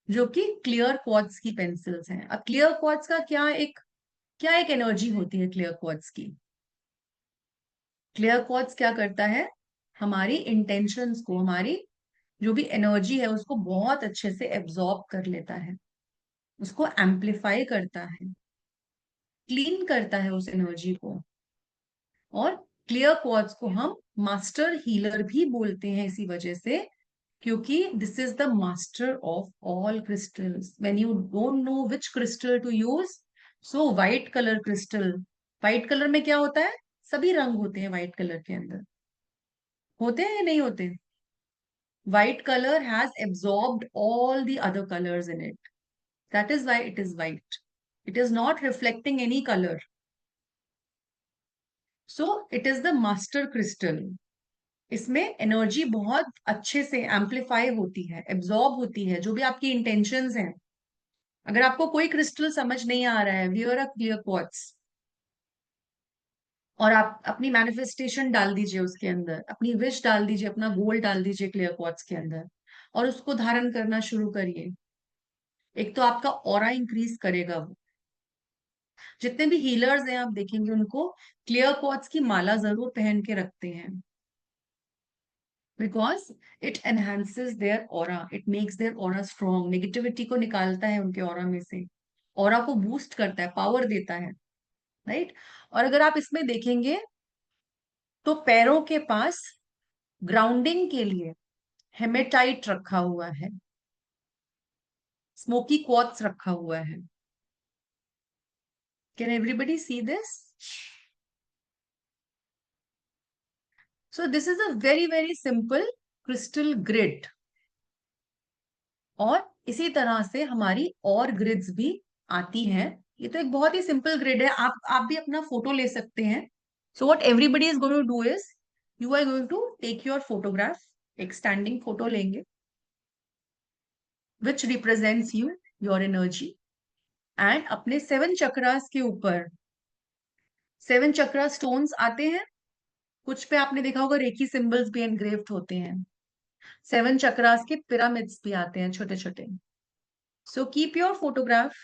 जो कि क्लियर क्वार्ट्ज की पेंसिल्स हैं। अब क्लियर क्वार्ट्ज का क्या एक एनर्जी होती है क्लियर क्वार्ट्ज की। क्लियर क्वार्ट्ज क्या करता है, हमारी इंटेंशंस को, हमारी जो भी एनर्जी है उसको बहुत अच्छे से एब्जॉर्ब कर लेता है, उसको एम्पलीफाई करता है, क्लीन करता है उस एनर्जी को। और क्लियर क्वार्ट्ज को हम मास्टर हीलर भी बोलते हैं इसी वजह से, क्योंकि this is the master of all crystals. When you don't know which crystal to use, so white colour crystal, white colour में क्या होता है, सभी रंग होते हैं व्हाइट कलर के अंदर, होते हैं या नहीं होते। White color has absorbed all the other colors in it. That is why it is white. It is not reflecting any color. So it is the master crystal. इसमें एनर्जी बहुत अच्छे से एम्पलीफाई होती है, एब्जॉर्ब होती है, जो भी आपकी इंटेंशंस हैं। अगर आपको कोई क्रिस्टल समझ नहीं आ रहा है, वियर अ क्लियर क्वार्ट्ज, और आप अपनी मैनिफेस्टेशन डाल दीजिए उसके अंदर, अपनी विश डाल दीजिए, अपना गोल डाल दीजिए क्लियर क्वार्ट्ज के अंदर, और उसको धारण करना शुरू करिए। एक तो आपका ऑरा इंक्रीज करेगा वो। जितने भी हीलर्स हैं आप देखेंगे उनको क्लियर क्वार्ट्ज की माला जरूर पहन के रखते हैं, because it enhances their aura, it makes their aura strong, negativity को निकालता है उनके ऑरा में से, ऑरा को बूस्ट करता है, पावर देता है, राइट। और अगर आप इसमें देखेंगे तो पैरों के पास ग्राउंडिंग के लिए हेमेटाइट रखा हुआ है, स्मोकी क्वार्ट्ज रखा हुआ है। Can everybody see this. So this is a very very simple crystal grid. और इसी तरह से हमारी और ग्रिड्स भी आती हैं। ये तो एक बहुत ही सिंपल ग्रिड है, आप भी अपना फोटो ले सकते हैं। So what everybody is going to do is, you are going to take your photograph, एक स्टैंडिंग फोटो लेंगे which represents you, your energy. And अपने 7 चक्रास के ऊपर 7 चक्रा स्टोन्स आते हैं। कुछ पे आपने देखा होगा रेकी सिंबल्स भी एनग्रेव्ड होते हैं। 7 चक्रास के पिरामिड्स भी आते हैं छोटे छोटे। So keep your photograph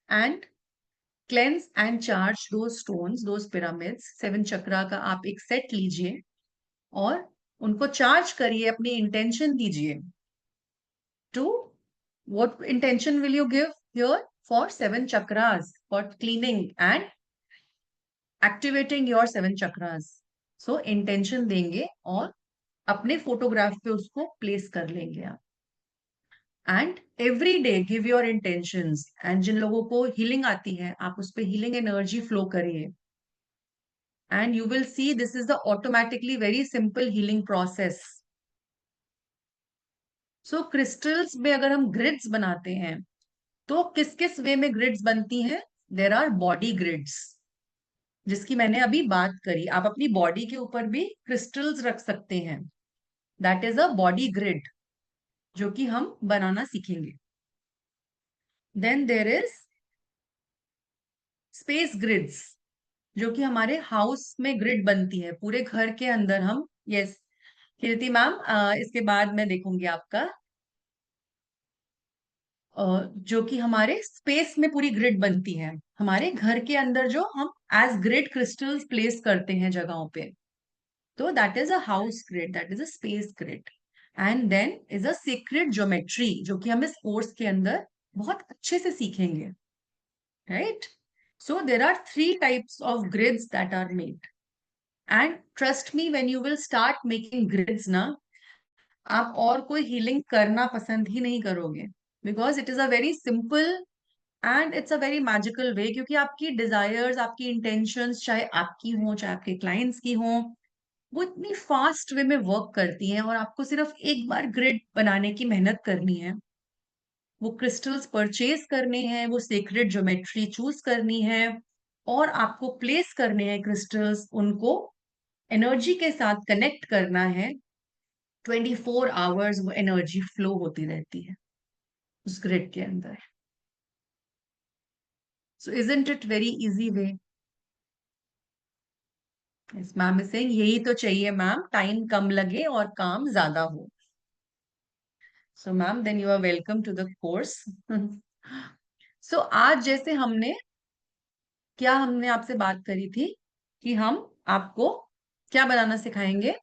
and cleanse and charge दो स्टोन्स, दो पिरामिड्स। 7 चक्रा का आप एक सेट लीजिए और उनको चार्ज करिए, अपनी इंटेंशन दीजिए। To what intention will you give here for 7 chakras, for cleaning and activating your 7 chakras? So intention देंगे और अपने फोटोग्राफ पे उसको प्लेस कर लेंगे आप। And every day give your intentions. And जिन लोगों को हीलिंग आती है, आप उस पे हीलिंग एनर्जी फ्लो करिए। And you will see this is the automatically very simple healing process. So crystals में अगर हम ग्रिड्स बनाते हैं तो किस किस वे में ग्रिड्स बनती हैं? देर आर बॉडी ग्रिड्स, जिसकी मैंने अभी बात करी। आप अपनी बॉडी के ऊपर भी क्रिस्टल्स रख सकते हैं। That is a body grid, जो कि हम बनाना सीखेंगे। Then there is space grids, जो कि हमारे हाउस में ग्रिड बनती है पूरे घर के अंदर। हम यस कीर्ति मैम, इसके बाद मैं देखूंगी आपका। जो कि हमारे स्पेस में पूरी ग्रिड बनती है हमारे घर के अंदर, जो हम एज ग्रिड क्रिस्टल्स प्लेस करते हैं जगहों पे। तो that is a house grid, that is a space grid. And then is a secret geometry, जो कि हम इस कोर्स के अंदर बहुत अच्छे से सीखेंगे, right? So there are 3 types of grids that are made. And trust me, when you will start making grids ना, आप और कोई हीलिंग करना पसंद ही नहीं करोगे। Because it is a very simple and it's a very magical way. क्योंकि आपकी डिजायर्स, आपकी इंटेंशंस, चाहे आपकी हो चाहे आपके क्लाइंट्स की हो, वो इतनी फास्ट वे में वर्क करती हैं। और आपको सिर्फ एक बार ग्रिड बनाने की मेहनत करनी है, वो क्रिस्टल्स परचेज करने हैं, वो सेक्रेट ज्योमेट्री चूज करनी है, और आपको प्लेस करने हैं क्रिस्टल्स, उनको एनर्जी के साथ कनेक्ट करना है। 24 आवर्स वो एनर्जी फ्लो होती रहती है उस ग्रिड के अंदर। सो isn't it very easy way? Yes ma'am is saying यही तो चाहिए मैम, टाइम कम लगे और काम ज्यादा हो। So ma'am then you are welcome to the course. So आज जैसे हमने क्या हमने आपसे बात करी थी कि हम आपको क्या बनाना सिखाएंगे?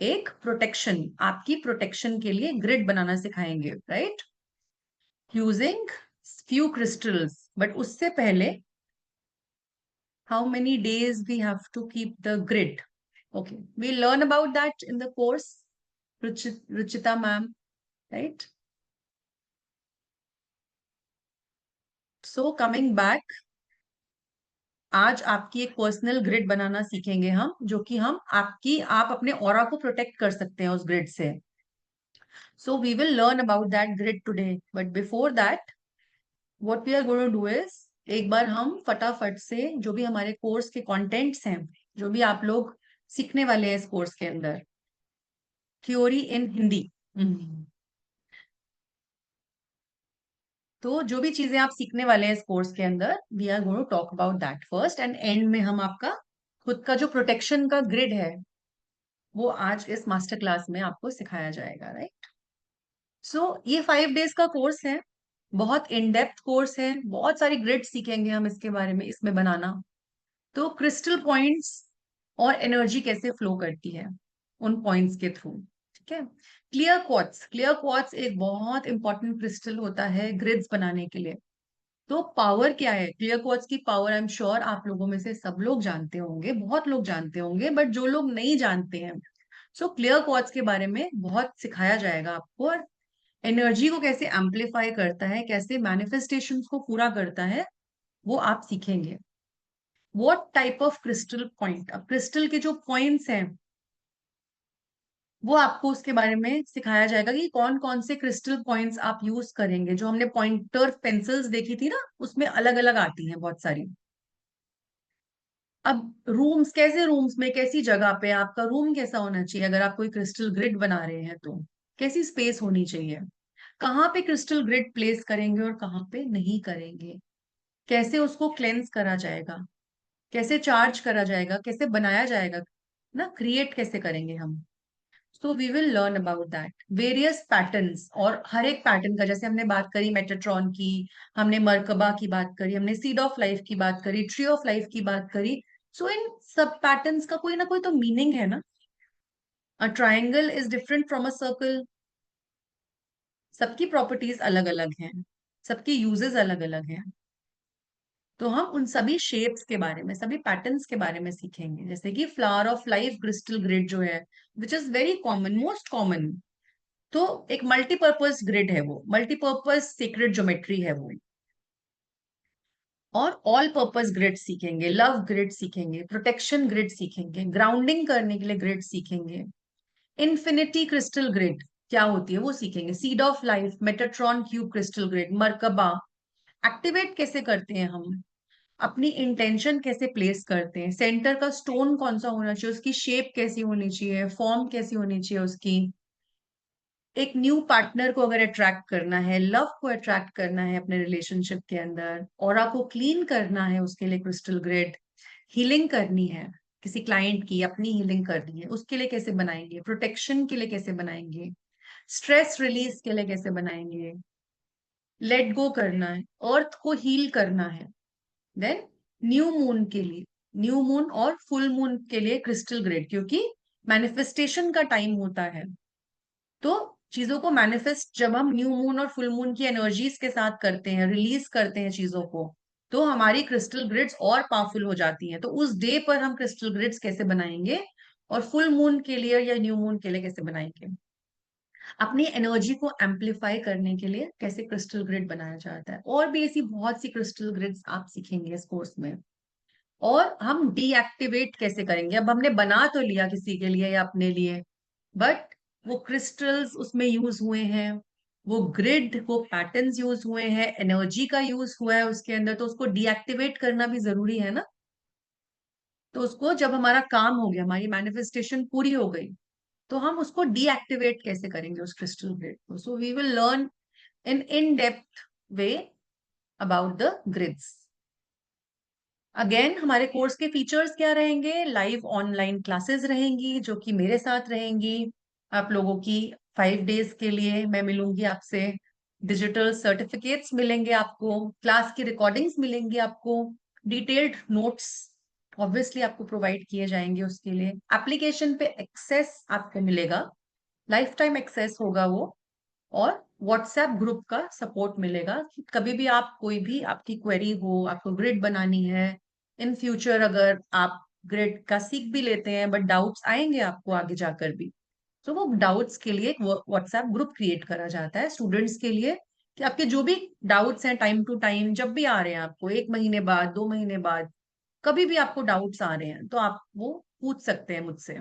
एक प्रोटेक्शन, आपकी प्रोटेक्शन के लिए ग्रिड बनाना सिखाएंगे, right? Using few crystals. But उससे पहले, how many days we have to keep the grid? Okay, we learn about that in the course, Ruchita ma'am, right? So coming back, आज आपकी एक पर्सनल ग्रिड बनाना सीखेंगे हम, जो कि हम आप अपने ऑरा को प्रोटेक्ट कर सकते हैं उस ग्रिड से। So we will learn about that grid today. But before that, what we are going to do is, एक बार हम फटाफट से जो भी हमारे कोर्स के कंटेंट्स हैं, जो भी आप लोग सीखने वाले हैं इस कोर्स के अंदर, थ्योरी इन हिंदी। तो जो भी चीजें आप सीखने वाले हैं इस कोर्स के अंदर, we are going to talk about that first, and end में हम आपका खुद का जो प्रोटेक्शन का ग्रिड है, वो आज इस मास्टर क्लास में आपको सिखाया जाएगा, राइट? सो ये 5 डेज का कोर्स है, बहुत इन डेप्थ कोर्स है, बहुत सारी ग्रिड सीखेंगे हम इसके बारे में, इसमें बनाना। तो क्रिस्टल पॉइंट्स और एनर्जी कैसे फ्लो करती है उन पॉइंट्स के थ्रू, ठीक है? क्लियर क्वार्ट्ज, क्लियर क्वार्ट्ज एक बहुत इंपॉर्टेंट क्रिस्टल होता है ग्रिड्स बनाने के लिए। तो पावर क्या है क्लियर क्वार्ट्ज की? पावर आई एम श्योर आप लोगों में से सब लोग जानते होंगे, बहुत लोग जानते होंगे, बट जो लोग नहीं जानते हैं, सो क्लियर क्वार्ट्ज के बारे में बहुत सिखाया जाएगा आपको। और एनर्जी को कैसे एम्पलीफाई करता है, कैसे मैनिफेस्टेशंस को पूरा करता है, वो आप सीखेंगे। What type of crystal point, अब क्रिस्टल के जो पॉइंट्स हैं, वो आपको उसके बारे में सिखाया जाएगा कि कौन कौन से क्रिस्टल पॉइंट्स आप यूज करेंगे। जो हमने पॉइंटर पेंसिल्स देखी थी ना, उसमें अलग अलग आती हैं बहुत सारी। अब रूम्स, कैसे रूम्स में, कैसी जगह पे आपका रूम कैसा होना चाहिए, अगर आप कोई क्रिस्टल ग्रिड बना रहे हैं तो कैसी स्पेस होनी चाहिए, कहाँ पे क्रिस्टल ग्रिड प्लेस करेंगे और कहाँ पे नहीं करेंगे, कैसे उसको क्लेंस करा जाएगा, कैसे चार्ज करा जाएगा, कैसे बनाया जाएगा, ना क्रिएट कैसे करेंगे हम। So we will learn about that various patterns. और हर एक पैटर्न का, जैसे हमने बात करी मेटाट्रॉन की, हमने मर्कबा की बात करी, हमने सीड ऑफ लाइफ की बात करी, ट्री ऑफ लाइफ की बात करी। सो इन सब पैटर्न्स का कोई ना कोई तो मीनिंग है ना। A triangle is different from a circle. सबकी प्रॉपर्टीज अलग अलग हैं, सबके यूजेस अलग अलग हैं। तो हम उन सभी शेप्स के बारे में, सभी पैटर्न्स के बारे में सीखेंगे। जैसे कि flower of life crystal grid जो है, which is very common, most common. तो एक मल्टीपर्पज ग्रिड है वो, मल्टीपर्पज सीक्रेट ज्योमेट्री है वो। और ऑल पर्पज ग्रिड सीखेंगे, लव ग्रिड सीखेंगे, प्रोटेक्शन ग्रिड सीखेंगे, ग्राउंडिंग करने के लिए ग्रिड सीखेंगे, इन्फिनिटी क्रिस्टल ग्रिड क्या होती है वो सीखेंगे, seed of life, Metatron cube crystal grid, merkaba. Activate कैसे करते हैं हम, अपनी इंटेंशन कैसे प्लेस करते हैं, सेंटर का स्टोन कौन सा होना चाहिए, उसकी शेप कैसी होनी चाहिए, फॉर्म कैसी होनी चाहिए उसकी। एक न्यू पार्टनर को अगर अट्रैक्ट करना है, लव को अट्रैक्ट करना है अपने रिलेशनशिप के अंदर, ऑरा को क्लीन करना है, उसके लिए क्रिस्टल ग्रिड। हीलिंग करनी है किसी क्लाइंट की, अपनी हीलिंग करनी है, उसके लिए कैसे बनाएंगे, प्रोटेक्शन के लिए कैसे बनाएंगे, स्ट्रेस रिलीज के लिए कैसे बनाएंगे, लेट गो करना है, अर्थ को हील करना है। देन न्यू मून के लिए, न्यू मून और फुल मून के लिए क्रिस्टल ग्रिड, क्योंकि मैनिफेस्टेशन का टाइम होता है। तो चीजों को मैनिफेस्ट जब हम न्यू मून और फुल मून की एनर्जीज के साथ करते हैं, रिलीज करते हैं चीजों को, तो हमारी क्रिस्टल ग्रिड्स और पावरफुल हो जाती हैं। तो उस डे पर हम क्रिस्टल ग्रिड्स कैसे बनाएंगे, और फुल मून के लिए या न्यू मून के लिए कैसे बनाएंगे, अपनी एनर्जी को एम्पलीफाई करने के लिए कैसे क्रिस्टल ग्रिड बनाया जाता है। और भी ऐसी बहुत सी क्रिस्टल ग्रिड्स आप सीखेंगे इस कोर्स में। और हम डीएक्टिवेट कैसे करेंगे, अब हमने बना तो लिया किसी के लिए या अपने लिए, बट वो क्रिस्टल्स उसमें यूज हुए हैं, वो ग्रिड, वो पैटर्न्स यूज हुए हैं, एनर्जी का यूज हुआ है उसके अंदर, तो उसको डीएक्टिवेट करना भी जरूरी है ना। तो उसको जब हमारा काम हो गया, हमारी मैनिफेस्टेशन पूरी हो गई, तो हम उसको डीएक्टिवेट कैसे करेंगे उस क्रिस्टल ग्रिड को। So we will learn in depth way about the grids. Again हमारे कोर्स के फीचर्स क्या रहेंगे, लाइव ऑनलाइन क्लासेस रहेंगी जो कि मेरे साथ रहेंगी आप लोगों की। 5 डेज के लिए मैं मिलूंगी आपसे, डिजिटल सर्टिफिकेट्स मिलेंगे आपको, क्लास की रिकॉर्डिंग्स मिलेंगी आपको, डिटेल्ड नोट्स ऑब्वियसली आपको प्रोवाइड किए जाएंगे। उसके लिए एप्लीकेशन पे एक्सेस आपको मिलेगा, लाइफ टाइम एक्सेस होगा वो। और व्हाट्सएप ग्रुप का सपोर्ट मिलेगा कि कभी भी आप, कोई भी आपकी क्वेरी हो, आपको ग्रिड बनानी है, इन फ्यूचर अगर आप ग्रिड का सीख भी लेते हैं बट डाउट्स आएंगे आपको आगे जाकर भी, तो वो डाउट्स के लिए एक व्हाट्सएप ग्रुप क्रिएट करा जाता है स्टूडेंट्स के लिए, कि आपके जो भी डाउट्स हैं टाइम टू टाइम, जब भी आ रहे हैं आपको, 1 महीने बाद, 2 महीने बाद, कभी भी आपको डाउट्स आ रहे हैं तो आप वो पूछ सकते हैं मुझसे।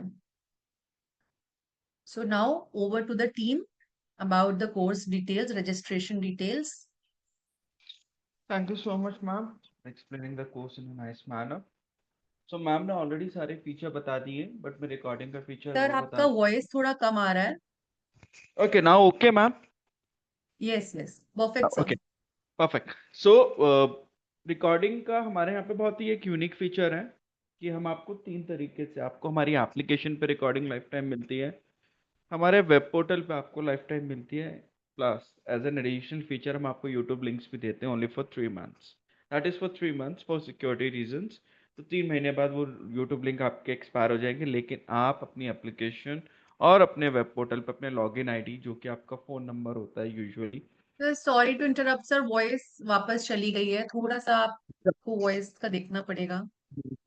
So now over to the team about the course details, registration details. Thank you so much, ma'am, explaining the course in a nice manner. So, ma'am ने ऑलरेडी सारे फीचर बता दिए, बट मैं रिकॉर्डिंग का फीचर सर वो बता आपका वॉइस थोड़ा कम आ रहा है। Okay now okay ma'am. Yes yes, perfect sir. Okay perfect. So recording का हमारे यहाँ पे बहुत ही एक यूनिक फीचर है कि हम आपको 3 तरीके से, आपको हमारी एप्लीकेशन पे रिकॉर्डिंग लाइफ टाइम मिलती है, हमारे वेब पोर्टल पे आपको लाइफ टाइम मिलती है, plus as an additional feature हम आपको यूट्यूब लिंक्स भी देते हैं only for 3 months. That is for 3 months for security reasons. तो 3 महीने बाद वो यूट्यूब लिंक आपके एक्सपायर हो जाएंगे, लेकिन आप अपनी एप्लीकेशन और अपने वेब पोर्टल पे अपने लॉगिन आईडी, जो कि आपका फोन नंबर होता है usually. Sir sorry to interrupt sir, voice वापस चली गई है, थोड़ा सा आपको वॉइस का देखना पड़ेगा।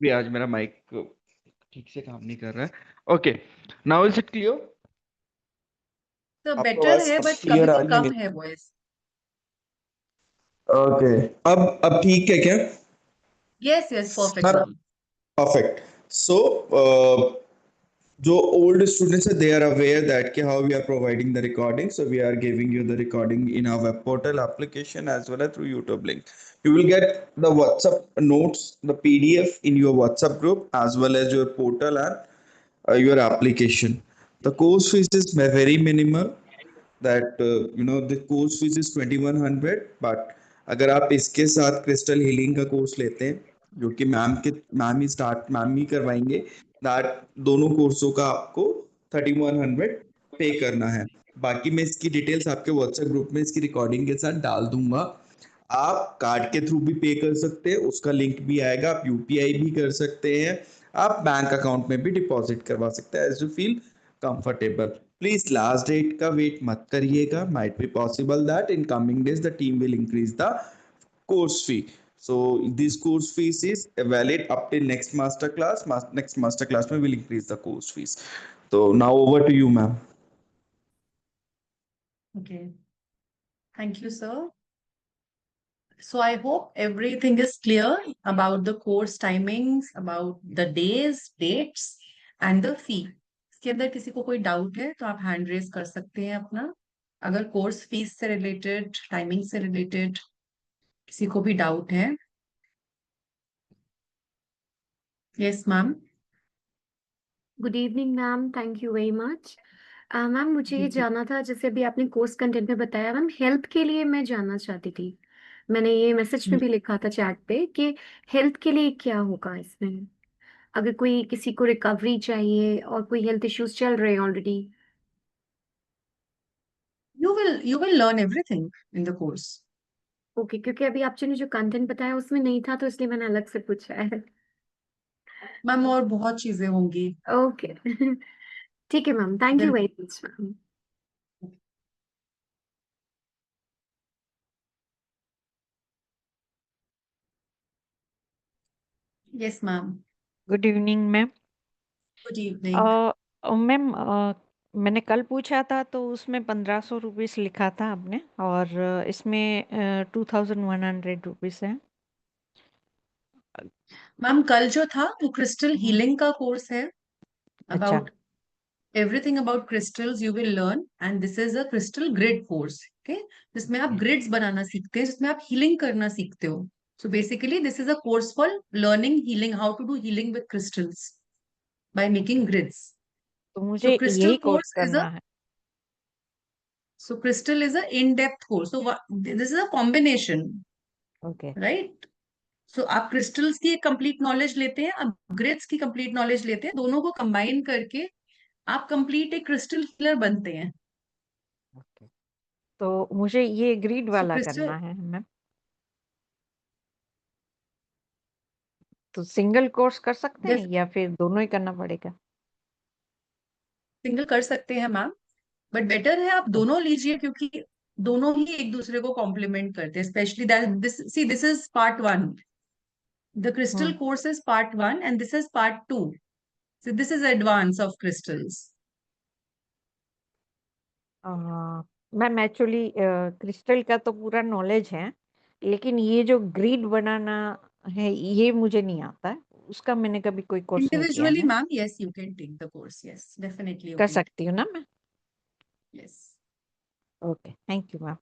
भी आज मेरा माइक ठीक से काम नहीं कर रहा है. Okay now is it clear? Sir आपका बेटर आवाज है अब बट कभी क्लियर आ भी रही है कम मेरी? है वॉइस। ओके, अब ठीक है क्या? यस यस, परफेक्ट हाँ, नाउ। परफेक्ट. सो जो old students are, they are aware that how we are providing the recording, so we are giving you the recording in our web portal application as well as through YouTube link. You will get the WhatsApp notes, the PDF in your WhatsApp group as well as your portal and your application. The course fees is very minimal, that the course fees is 2100, but अगर आप इसके साथ क्रिस्टल हीलिंग का कोर्स लेते हैं, जो कि मैम ही करवाएंगे, दैट दोनों कोर्सों का आपको 3100 पे करना है। बाकी मैं इसकी डिटेल्स आपके व्हाट्सएप ग्रुप में इसकी रिकॉर्डिंग के साथ डाल दूंगा। आप कार्ड के थ्रू भी पे कर सकते हैं, उसका लिंक भी आएगा। आप यूपीआई भी कर सकते हैं, आप बैंक अकाउंट में भी डिपॉजिट करवा सकते हैं, as you feel comfortable. Please last date का वेट मत करिएगा, might be possible that in coming days the team will increase the course fee. So this course fees is valid up till next master class. Next master class में will increase the course fees. So now over to you, ma'am. Okay. Thank you, sir. So I hope everything is clear about the course timings, about the days, dates, and the fee. इसके अंदर किसी को कोई डाउट है तो आप हैंड रेज कर सकते हैं अपना। अगर कोर्स फीस से रिलेटेड, टाइमिंग से रिलेटेड किसी को भी डाउट है। Yes ma'am. Good evening ma'am, thank you very much. Ma'am मुझे ये जानना था, जैसे अभी आपने कोर्स कंटेंट में बताया मैम, हेल्थ के लिए मैं जानना चाहती थी। मैंने ये मैसेज में भी लिखा था चैट पे कि हेल्थ के लिए क्या होगा इसमें, अगर कोई किसी को रिकवरी चाहिए और कोई हेल्थ इश्यूज चल रहे हैं already. You will learn everything in the course. Okay, क्योंकि अभी आपने जो कंटेंट बताया उसमें नहीं था तो इसलिए मैंने अलग से पूछा है। मैम और बहुत चीजें होंगी। ओके ठीक है ma'am, thank you very much ma'am. Yes ma'am. Good evening ma'am. Good evening. Ma'am मैंने कल पूछा था तो उसमें 1500 रुपीस लिखा था आपने, और इसमें 2100 रुपीस है। मैम कल जो था वो क्रिस्टल हीलिंग का कोर्स है। अच्छा। About everything about crystals you will learn, and this is a crystal grid course, okay, जिसमें आप grids बनाना सीखते हैं, जिसमें आप healing करना सीखते हो। So basically this is a course for learning healing, how to do healing with crystals by making grids. तो So मुझे crystal यही कोर्स course is a करना है। so crystal is a in-depth course. So this is a combination, okay. right? So आप crystals की complete knowledge लेते हैं, आप grids की complete knowledge लेते हैं, दोनों को combine करके आप complete एक crystal healer बनते हैं। ओके, तो मुझे ये ग्रीड So वाला crystal करना है मैम, तो सिंगल कोर्स कर सकते हैं या फिर दोनों ही करना पड़ेगा? सिंगल कर सकते हैं मैम, बट बेटर है आप दोनों लीजिए, क्योंकि दोनों ही एक दूसरे को कॉम्प्लीमेंट करते हैं। Specially that this is part one, the crystal hmm. Course is part one and this is part two, so this is advance of crystals. Ma'am actually crystal का तो पूरा नॉलेज है, लेकिन ये जो ग्रिड बनाना है ये मुझे नहीं आता है, उसका मैंने कभी कोई कोर्स नहीं किया इंडिविजुअली है। Ma'am yes you can take the course, yes definitely you कर कैन, सकती हूँ ना मैं? Yes. Okay, thank you ma'am.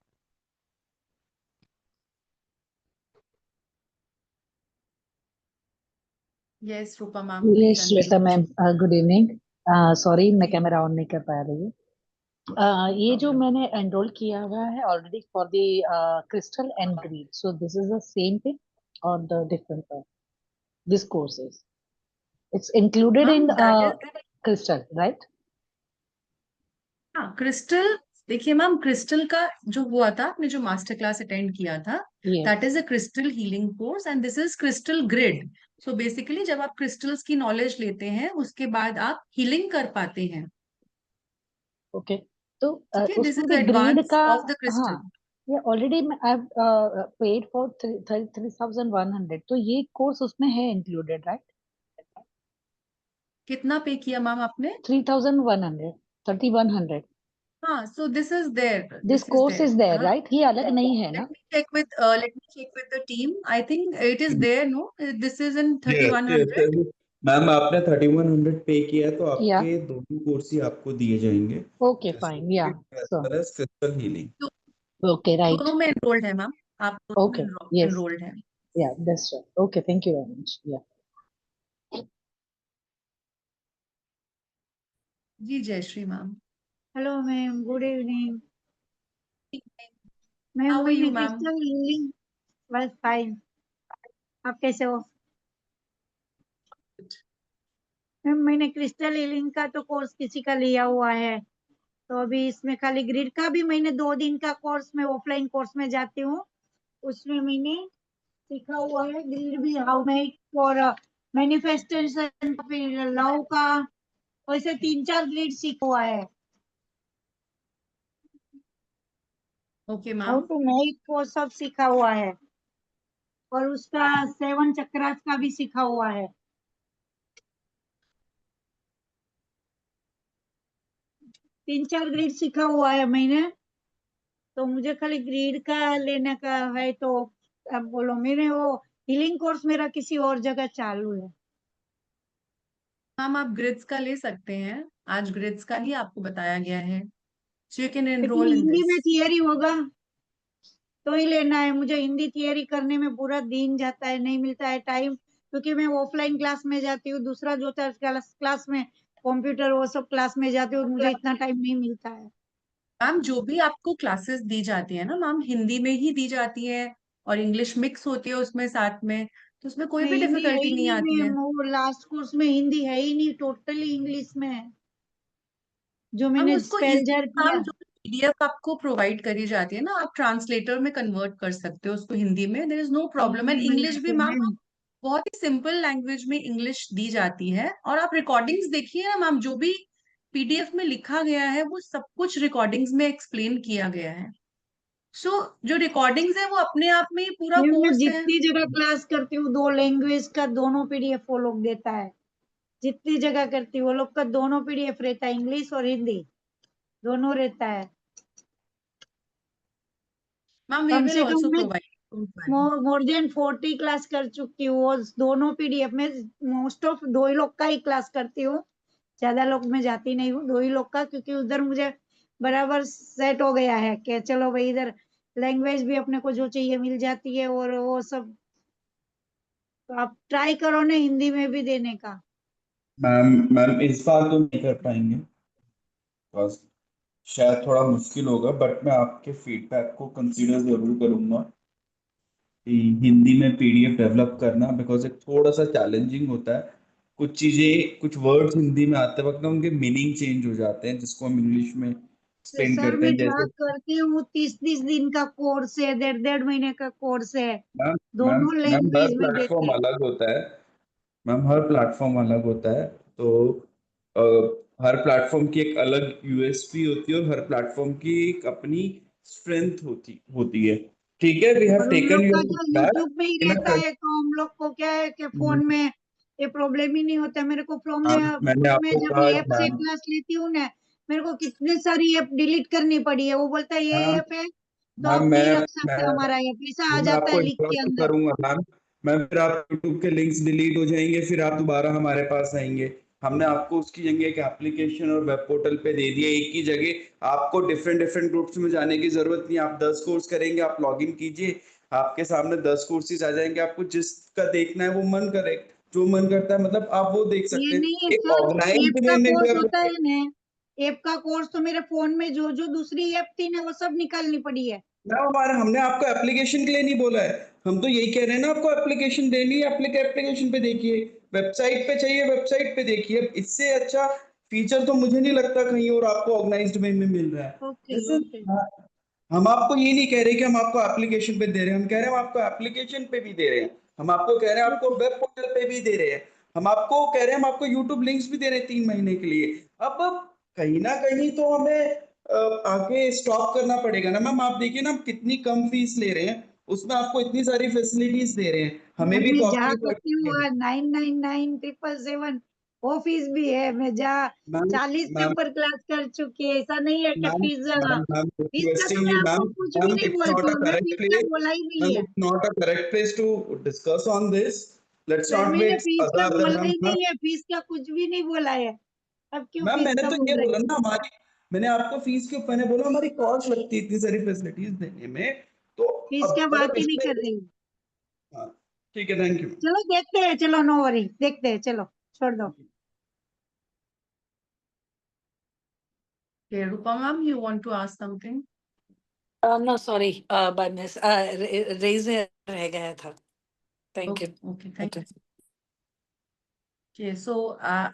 Yes Rupa ma'am please yes Shweta unmute. Ma'am, good evening. Sorry मैं कैमरा ऑन नहीं कर पा रही हूँ। ये जो मैंने एनरोल किया हुआ है already for the crystal and grid, so this is the same thing और the different this courses it's included ma'am in that is, crystal, right? हाँ क्रिस्टल, देखिए मैम क्रिस्टल का जो हुआ था, आपने जो मास्टर क्लास अटेंड किया था, that yes. Is a crystal healing course and this is crystal grid. So basically जब आप क्रिस्टल्स की नॉलेज लेते हैं उसके बाद आप हीलिंग कर पाते हैं। ओके, तो ठीक है, दिस उसमें इज भी ग्रीड एडवांस का, ऑफ द हाँ, क्रिस्टल। ये ऑलरेडी आई पेड फॉर 3100, तो ये कोर्स उसमें है इंक्लूडेड, राइट? कितना पे किया मैम आपने? 3100, 3100। हाँ, so this is there, this this is course is there, there. Right? ये अलग नहीं है ना? Let me check with the team, I think it is there, no this is in Yes, yes, 3100। yes. Ma'am आपने 3100 पे किया है, तो या आपके दोनों कोर्स ही आपको दिए जाएंगे, ओके फाइन, या as so well as crystal healing. Okay right, दोनों में एनरोल्ड है मैम, आप दोनों ओके, में यस, एनरोल्ड है। Yeah that's right, okay, thank you very much. Yeah जी Jayashree ma'am. Hello, ma'am. Good evening. Ma'am, how are मैंने यू मैम? crystal healing बस फाइन। आप कैसे हो? मैम मैंने क्रिस्टल हीलिंग का तो कोर्स किसी का लिया हुआ है, तो अभी इसमें खाली ग्रिड का भी मैंने 2 दिन का कोर्स में ऑफलाइन कोर्स में जाती हूँ, उसमें मैंने सीखा हुआ है ग्रिड भी, हाउ मेक फॉर मैनिफेस्टेशन, फिर लव का, वैसे 3-4 ग्रिड सीखा हुआ है। Okay how ma'am. To make वो सब सीखा हुआ है, और उसका 7 चक्रास का भी सीखा हुआ है। 3-4 ग्रिड सीखा हुआ है मैंने, तो मुझे खाली ग्रिड का लेने का है। तो अब बोलो, मैंने वो हीलिंग कोर्स मेरा किसी और जगह चालू है। मैम आप ग्रिड्स का ले सकते हैं, आज ग्रिड्स का ही आपको बताया गया है, सो यू कैन लेकिन एनरोल इन हिंदी दिस। में थियरी होगा तो ही लेना है मुझे। हिंदी थियरी करने में पूरा दिन जाता है, नहीं मिलता है टाइम, क्योंकि मैं ऑफलाइन क्लास में जाती हूँ, दूसरा जो था क्लास में कंप्यूटर वो सब क्लास में जाती हूँ, मुझे इतना टाइम नहीं मिलता है। मैम जो भी आपको क्लासेस दी जाती है ना मैम, हिंदी में ही दी जाती है और इंग्लिश मिक्स होती है उसमें साथ में, तो उसमें कोई मैं भी हिंदी है डिफिकल्टी ही नहीं नहीं, आती है। मैं वो लास्ट कोर्स में हिंदी है ही नहीं, टोटली इंग्लिश में है जो हम मैंने उसको स्पेलजर इजीली मैम किया। जो पीडीएफ आपको प्रोवाइड करी जाती है ना, आप ट्रांसलेटर में कन्वर्ट कर सकते हो उसको हिंदी में, there is no problem. And Hindi में इंग्लिश भी जाके मैम मैम, बहुत ही सिंपल लैंग्वेज में इंग्लिश दी जाती है। और आप रिकॉर्डिंग्स देखिए ना मैम, जो भी पीडीएफ में लिखा गया है वो सब कुछ रिकॉर्डिंग्स में एक्सप्लेन किया गया है। सो जो रिकॉर्डिंग्स है वो अपने आप में ही पूरा मैं कोर्स है। जितनी जगह क्लास करती हूँ 2 लैंग्वेज का दोनों पीडीएफ वो लोग देता है। जितनी जगह करती हूँ वो लोग का दोनों पीडीएफ रहता है, इंग्लिश और हिंदी दोनों रहता है। मैम वी कम विल से कम आल्सो मैं प्रोवाइड। मोर देन 40 क्लास कर चुकी हूँ, वो दोनों पीडीएफ में। मोस्ट ऑफ 2 ही लोग का ही क्लास करती हूँ, ज्यादा लोग में जाती नहीं हूँ, 2 ही लोग का, क्योंकि उधर मुझे बराबर सेट हो गया है कि चलो भाई इधर लैंग्वेज भी अपने को जो चाहिए मिल जाती है, और वो सब। तो आप ट्राई करो ना हिंदी में भी देने का। मैम मैम इस बार तो नहीं कर पाएंगे, बस शायद थोड़ा मुश्किल होगा, बट मैं आपके फीडबैक को कंसीडर जरूर करूंगा कि हिंदी में पीडीएफ डेवलप करना, बिकॉज एक थोड़ा सा चैलेंजिंग होता है। कुछ चीजें, कुछ वर्ड्स हिंदी में आते वक्त ना उनके मीनिंग चेंज हो जाते हैं, जिसको हम इंग्लिश में तो एक्सप्लेन सर करते मैं हैं, क्या जैसे करती हूँ, 30-30 दिन का कोर्स है, 1.5-1.5 महीने का कोर्स है, मैम मैम दोनों मैम हर लैंग्वेज में देते प्लेटफॉर्म हैं। अलग होता है। मैम हर प्लेटफॉर्म अलग होता है, तो अ, हर प्लेटफॉर्म की एक अलग यूएसपी होती है, और हर प्लेटफॉर्म की एक अपनी स्ट्रेंथ होती होती है। ठीक है, वी हैव और उन टेकन लोग का योर जो फीडबैक यूट्यूब में ही इन रहता है, तो हम लोग को क्या है कि अ फोन में ये प्रॉब्लम ही नहीं होता। मेरे को फोन मैम में मैंने फोन में आपको जब कहा ऐप से मैम क्लास लेती हूँ ना, मेरे को कितनी सारी ऐप डिलीट करनी पड़ी है। वो बोलता है ये मैम ऐप है तो मैम आप नहीं रख मैं सकते, हमारा ऐप ऐसा आ मैं जाता आपको है लिख के इंटरप्ट अंदर। करूंगा मैम। मैम फिर आप यूट्यूब के लिंक्स डिलीट हो जाएंगे, फिर आप दोबारा हमारे पास आएंगे। हमने आपको उसकी जगह एक एप्लीकेशन और वेब पोर्टल पे दे दिया एक ही जगह, आपको डिफरेंट डिफरेंट ग्रुप्स में जाने की जरूरत नहीं। आप 10 कोर्स करेंगे, आप लॉग इन कीजिए, आपके सामने 10 कोर्सेज आ जाएंगे, आपको जिसका देखना है वो मन करे, जो मन करता है मतलब आप वो देख ये सकते हैं। नहीं है एक सर, ऐप ऑर्गेनाइज्ड का वे में कोर्स वेब, होता है ना, ऐप का कोर्स तो मेरे फोन में जो जो दूसरी ऐप थी ना वो सब निकालनी पड़ी है। ना हमारे हमने आपको एप्लीकेशन के लिए नहीं बोला है। हम तो यही कह रहे हैं ना, आपको एप्लीकेशन देनी है, एप्लीकेशन पे देखिए, वेबसाइट पे चाहिए वेबसाइट पे देखिए। अब इससे अच्छा फीचर तो मुझे नहीं लगता कहीं और आपको ऑर्गेनाइज्ड वे में मिल रहा है। Okay Listen, okay. हम आपको ये नहीं कह रहे कि हम आपको एप्लीकेशन पे दे रहे हैं, हम कह रहे हैं हम आपको एप्लीकेशन पे भी दे रहे हैं, हम आपको कह रहे हैं आपको ओके वेब पोर्टल पे भी दे रहे हैं, हम आपको कह रहे हैं हम आपको यूट्यूब लिंक्स भी दे रहे हैं 3 महीने के लिए। अब कहीं ना कहीं तो हमें आगे स्टॉप करना पड़ेगा ना मैम। आप देखिए ना हम कितनी कम फीस ले रहे हैं, उसमें आपको इतनी सारी फैसिलिटीज दे रहे हैं, हमें मैम भी मैं जा कॉस्टली सकती हूँ, पड़ेगी। 999 777 वो फीस भी है। मैं जा मैम 40 मैम पेपर क्लास कर चुकी है, ऐसा नहीं है कि ma'am fees. Ma'am ma'am fees का तो रिक्वेस्टिंग मैं यू आपको मैम। कुछ भी मैम नहीं इट्स बोलती नॉट अ हूँ, मैं करेक्ट फीस का प्लेस, बोला ही नहीं मैम है। It's not a correct place to discuss on this. Let's sir not मैंने वेट फीस का अदर बोला मैम। ही नहीं है, फीस का कुछ भी नहीं बोला है। अब क्यों मैम फीस मैंने का तो बोल ये रहे बोला हैं? ना हमारी, मैंने आपको फीस के ऊपर मैंने बोला हमारी कॉस्ट लगती है इतनी सारी फैसिलिटीज देने में, तो फीस अब का बात मतलब ही नहीं इसमें, कर रही हूँ। हाँ ठीक है, थैंक यू। चलो देखते हैं, चलो नो वरी, देखते हैं, चलो छोड़ दो। Okay, Rupa ma'am, you want to ask something? No sorry, bye miss, raise रह गया था। Thank you. Okay, thank you. Okay, so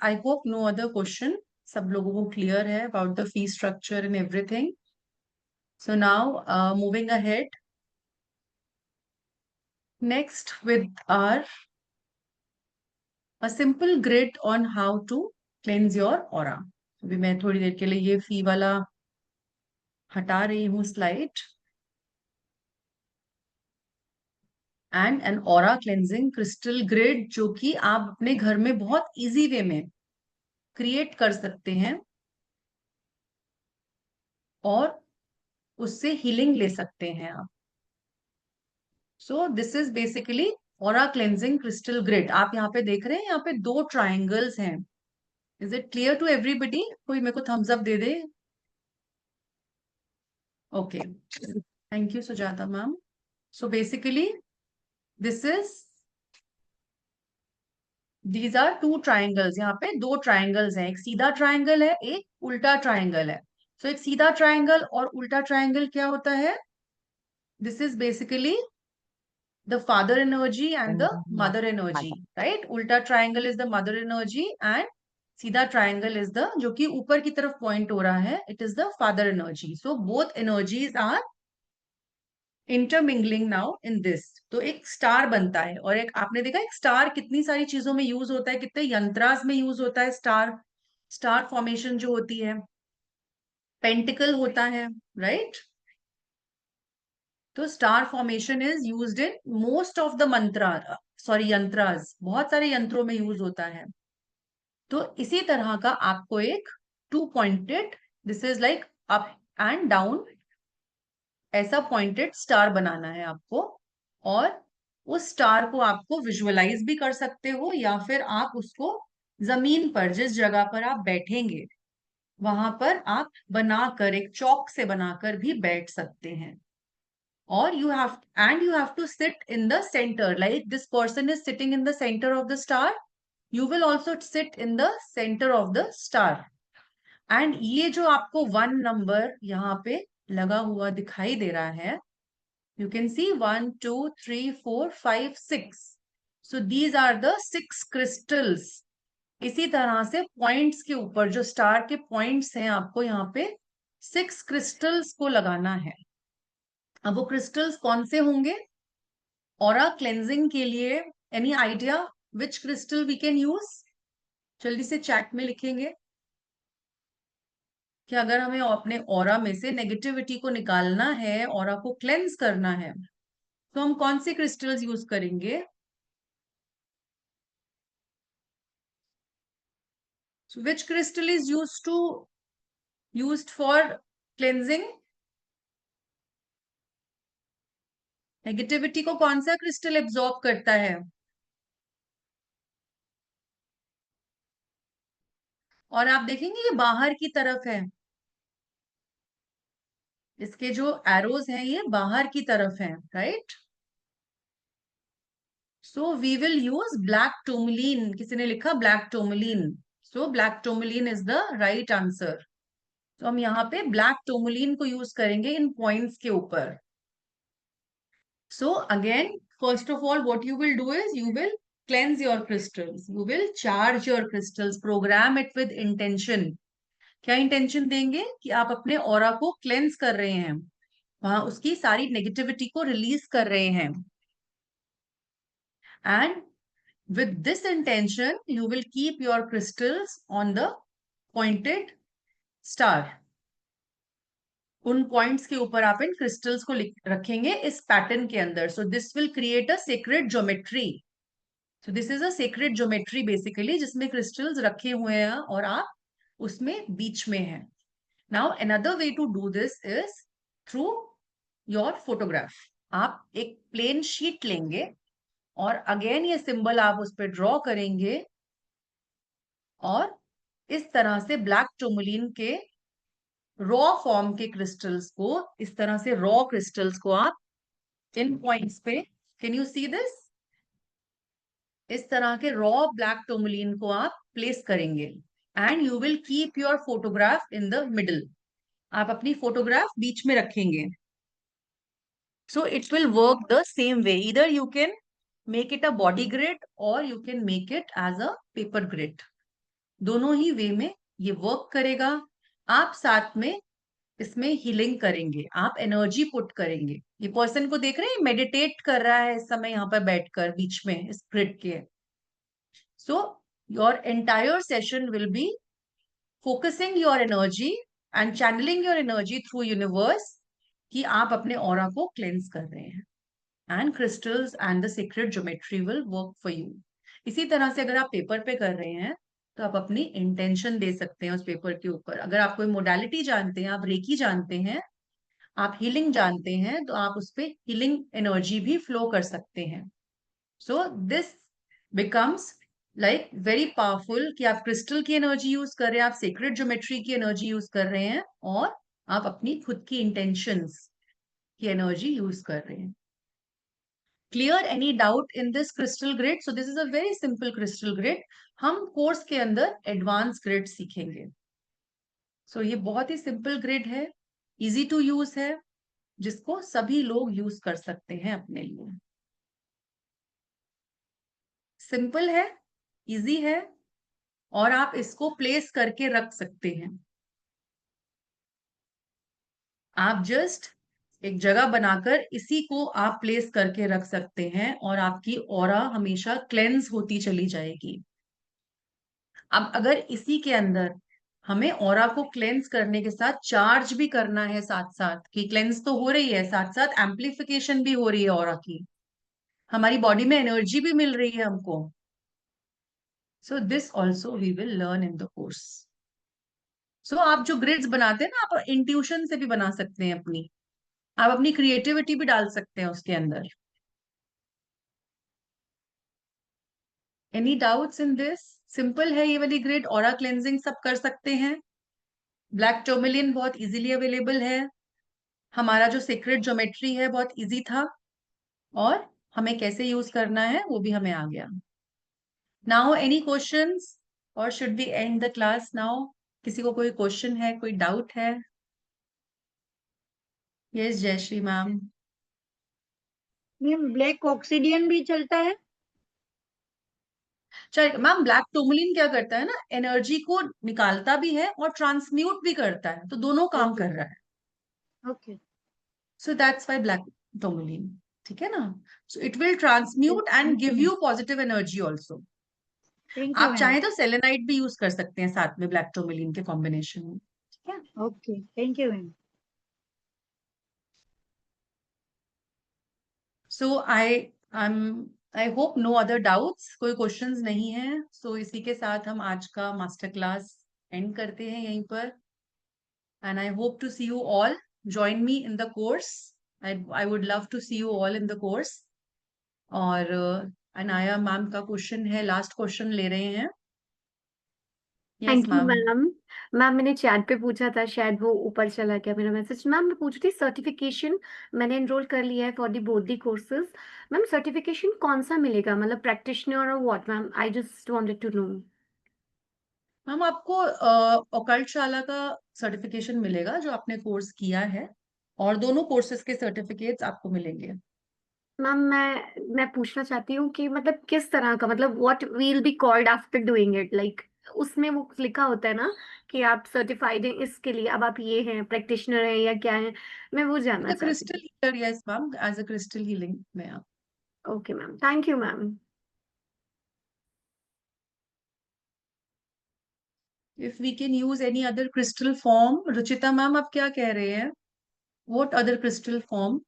I hope no other question. सब लोगों को clear है about the fee structure and everything. So now moving ahead, next with our a simple grid on how to cleanse your aura. अभी मैं थोड़ी देर के लिए ये fee वाला हटा रही हूँ slide and an aura cleansing crystal grid जो कि आप अपने घर में बहुत easy way में create कर सकते हैं और उससे healing ले सकते हैं आप. So this is basically aura cleansing crystal grid. आप यहाँ पे देख रहे हैं, यहाँ पे 2 triangles हैं. Is it clear to everybody? कोई मेरे को thumbs up they they. Okay. Thank you, Sujata ma'am. So basically, these are 2 triangles. यहाँ पे 2 triangles हैं. एक सीधा triangle है, एक उल्टा triangle है. So एक सीधा triangle और उल्टा triangle क्या होता है? This is basically the father energy and the mother energy, right? Ulta triangle is the mother energy and सीधा triangle is the जो कि ऊपर की तरफ point हो रहा है, it is the father energy. So both energies are intermingling now in this. तो एक स्टार बनता है और एक आपने देखा एक स्टार कितनी सारी चीजों में यूज होता है, कितने यंत्रास में यूज होता है स्टार फॉर्मेशन जो होती है, पेंटिकल होता है, राइट? तो star formation is used in most of the yantras, बहुत सारे यंत्रों में यूज होता है. तो इसी तरह का आपको एक 2 pointed, this is like up and down, ऐसा पॉइंटेड स्टार बनाना है आपको. और उस स्टार को आपको विजुअलाइज भी कर सकते हो या फिर आप उसको जमीन पर जिस जगह पर आप बैठेंगे वहां पर आप बनाकर एक चौक से बनाकर भी बैठ सकते हैं. Or you have to sit in the center, like this person is sitting in the center of the star, you will also sit in the center of the star. And ये जो आपको 1 नंबर यहाँ पे लगा हुआ दिखाई दे रहा है, you can see 1 2 3 4 5 6. So these are the 6 crystals. इसी तरह से पॉइंट्स के ऊपर जो स्टार के पॉइंट्स हैं आपको यहाँ पे 6 क्रिस्टल्स को लगाना है. अब वो क्रिस्टल्स कौन से होंगे? ऑरा क्लेंजिंग के लिए any idea which crystal we can use? जल्दी से चैट में लिखेंगे कि अगर हमें अपने ऑरा में से नेगेटिविटी को निकालना है, ऑरा को क्लेंज करना है, तो हम कौन से क्रिस्टल्स यूज करेंगे? So which crystal is used for cleansing? Negativity को कौन सा क्रिस्टल एब्जॉर्ब करता है? और आप देखेंगे ये बाहर की तरफ है, इसके जो एरोज हैं ये बाहर की तरफ हैं, right? So we will use black tourmaline. किसी ने लिखा black tourmaline. So black tourmaline is the right answer. तो हम यहाँ पे ब्लैक टूरमलीन को यूज करेंगे इन पॉइंट्स के ऊपर. So again, first of all, what you will do is you will cleanse your crystals. You will charge your crystals. Program it with intention. क्या इंटेंशन देंगे? कि आप अपने ऑरा को क्लेंस कर रहे हैं, वहां उसकी सारी नेगेटिविटी को रिलीज कर रहे हैं. And with this intention, you will keep your crystals on the pointed star. उन पॉइंट्स के ऊपर आप इन क्रिस्टल्स को रखेंगे इस पैटर्न के अंदर. So this will create a sacred geometry. So this is a sacred geometry basically, जिसमें क्रिस्टल्स रखे हुए हैं और आप उसमें बीच में हैं. Now another way to do this is through your photograph. आप एक प्लेन शीट लेंगे और अगेन ये सिंबल आप उस पर ड्रॉ करेंगे और इस तरह से ब्लैक टूरमलीन के रॉ फॉर्म के क्रिस्टल्स को, इस तरह से रॉ क्रिस्टल्स को आप इन पॉइंट्स पे, कैन यू सी दिस? इस तरह के रॉ ब्लैक टूरमलीन को आप प्लेस करेंगे and you will keep your photograph in the middle. आप अपनी फोटोग्राफ बीच में रखेंगे. So it will work the same way. Either you can make it a body grid or you can make it as a paper grid. दोनों ही वे में ये वर्क करेगा. आप साथ में इसमें हीलिंग करेंगे, आप एनर्जी पुट करेंगे. ये पर्सन को देख रहे हैं, मेडिटेट कर रहा है इस समय यहाँ पर बैठकर बीच में इस ग्रिड के. So your entire session will be focusing your energy and channelling your energy through universe कि आप अपने ऑरा को क्लेंस कर रहे हैं. And crystals and the secret geometry will work for you. इसी तरह से अगर आप पेपर पे कर रहे हैं तो आप अपनी इंटेंशन दे सकते हैं उस पेपर के ऊपर. अगर आप कोई मोडालिटी जानते हैं, आप रेकी जानते हैं, आप हीलिंग जानते हैं, तो आप उस पर हीलिंग एनर्जी भी फ्लो कर सकते हैं. So this becomes like very powerful कि आप क्रिस्टल की एनर्जी यूज कर रहे हैं, आप सीक्रेट ज्योमेट्री की एनर्जी यूज कर रहे हैं, और आप अपनी खुद की इंटेंशंस की एनर्जी यूज कर रहे हैं. Clear any doubt in this crystal grid? So this is a very simple crystal grid. हम कोर्स के अंदर एडवांस ग्रिड सीखेंगे. So ये बहुत ही सिंपल ग्रिड है, इजी टू यूज है, जिसको सभी लोग यूज कर सकते हैं अपने लिए. सिंपल है, इजी है, और आप इसको प्लेस करके रख सकते हैं. आप जस्ट एक जगह बनाकर इसी को आप प्लेस करके रख सकते हैं और आपकी ऑरा हमेशा क्लेंस होती चली जाएगी. अब अगर इसी के अंदर हमें ऑरा को क्लेंस करने के साथ चार्ज भी करना है, साथ साथ कि क्लेंस तो हो रही है, साथ साथ एम्प्लीफिकेशन भी हो रही है ऑरा की, हमारी बॉडी में एनर्जी भी मिल रही है हमको. So this also we will learn in the course. So आप जो ग्रिड्स बनाते हैं ना, आप इंट्यूशन से भी बना सकते हैं अपनी, आप अपनी क्रिएटिविटी भी डाल सकते हैं उसके अंदर. Any doubts in this? Simple है ये वाली ग्रिड, ऑरा क्लेंजिंग सब कर सकते हैं. ब्लैक टर्मिलियन बहुत इजीली अवेलेबल है. हमारा जो सीक्रेट ज्योमेट्री है बहुत इजी था, और हमें कैसे यूज करना है वो भी हमें आ गया. नाउ एनी क्वेश्चंस, और should be and the class now? किसी को कोई क्वेश्चन है, कोई डाउट है? Yes Jayashree ma'am. Ma'am black obsidian भी चलता है? चलिए मैम, ब्लैक टर्मिलियन क्या करता है ना, एनर्जी को निकालता भी है और ट्रांसम्यूट भी करता है, तो दोनों काम ओके कर रहा है. Okay. So that's why black tourmaline. ठीक है ना? So it will transmute and give you positive energy also. Thank you आप मैम. चाहें तो सेलेनाइट भी यूज कर सकते हैं साथ में ब्लैक टर्मिलियन के कॉम्बिनेशन में. ठीक है? Okay thank you ma'am. So I hope no other doubts. कोई क्वेश्चंस नहीं है. सो इसी के साथ हम आज का मास्टर क्लास एंड करते हैं यहीं पर. And I hope to see you all. Join me in the course. I would love to see you all in the course. और अनाया मैम का क्वेश्चन है, लास्ट क्वेश्चन ले रहे हैं. Yes thank you ma'am. Ma'am. Ma'am मैंने चैट पे पूछा था, शायद वो ऊपर चला गया मेरा मैसेज. मैम मैं पूछ रही थी, सर्टिफिकेशन मैंने एनरोल कर लिया है for the both the courses. Ma'am certification कौन सा मिलेगा, मतलब प्रैक्टिशनर और what? Ma'am I just wanted to know. Ma'am आपको ओकल्ट शाला का सर्टिफिकेशन मिलेगा जो आपने कोर्स किया है, और दोनों कोर्सेज के सर्टिफिकेट्स आपको मिलेंगे. मैम मैं पूछना चाहती हूँ कि मतलब किस तरह का, मतलब what will be called after doing it, like उसमें वो लिखा होता है ना कि आप सर्टिफाइड हैं इसके लिए, अब आप ये हैं प्रैक्टिशनर हैं या क्या है, मैं वो जानना चाहती crystal healer. Yes ma'am, as a crystal healing में आप. हूँ. Okay ma'am, thank you ma'am. If we can use any other crystal form. Ruchita ma'am आप क्या कह रहे हैं? What other crystal form?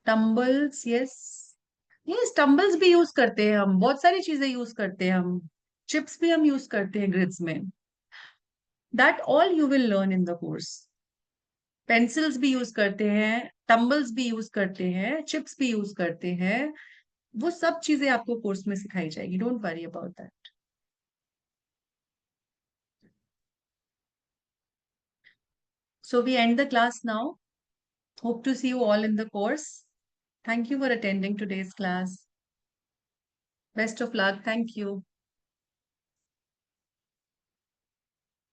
Tumbles. Yes yes, tumbles भी यूज करते हैं हम, बहुत सारी चीजें यूज करते हैं हम. चिप्स भी हम यूज करते हैं ग्रिड्स में. That all you will learn in the course. Pencils भी यूज करते हैं, टम्बल्स भी यूज करते हैं, चिप्स भी यूज करते हैं. वो सब चीजें आपको कोर्स में सिखाई जाएगी. Don't worry about that. So we end the class now. Hope to see you all in the course. Thank you for attending today's class. Best of luck. Thank you.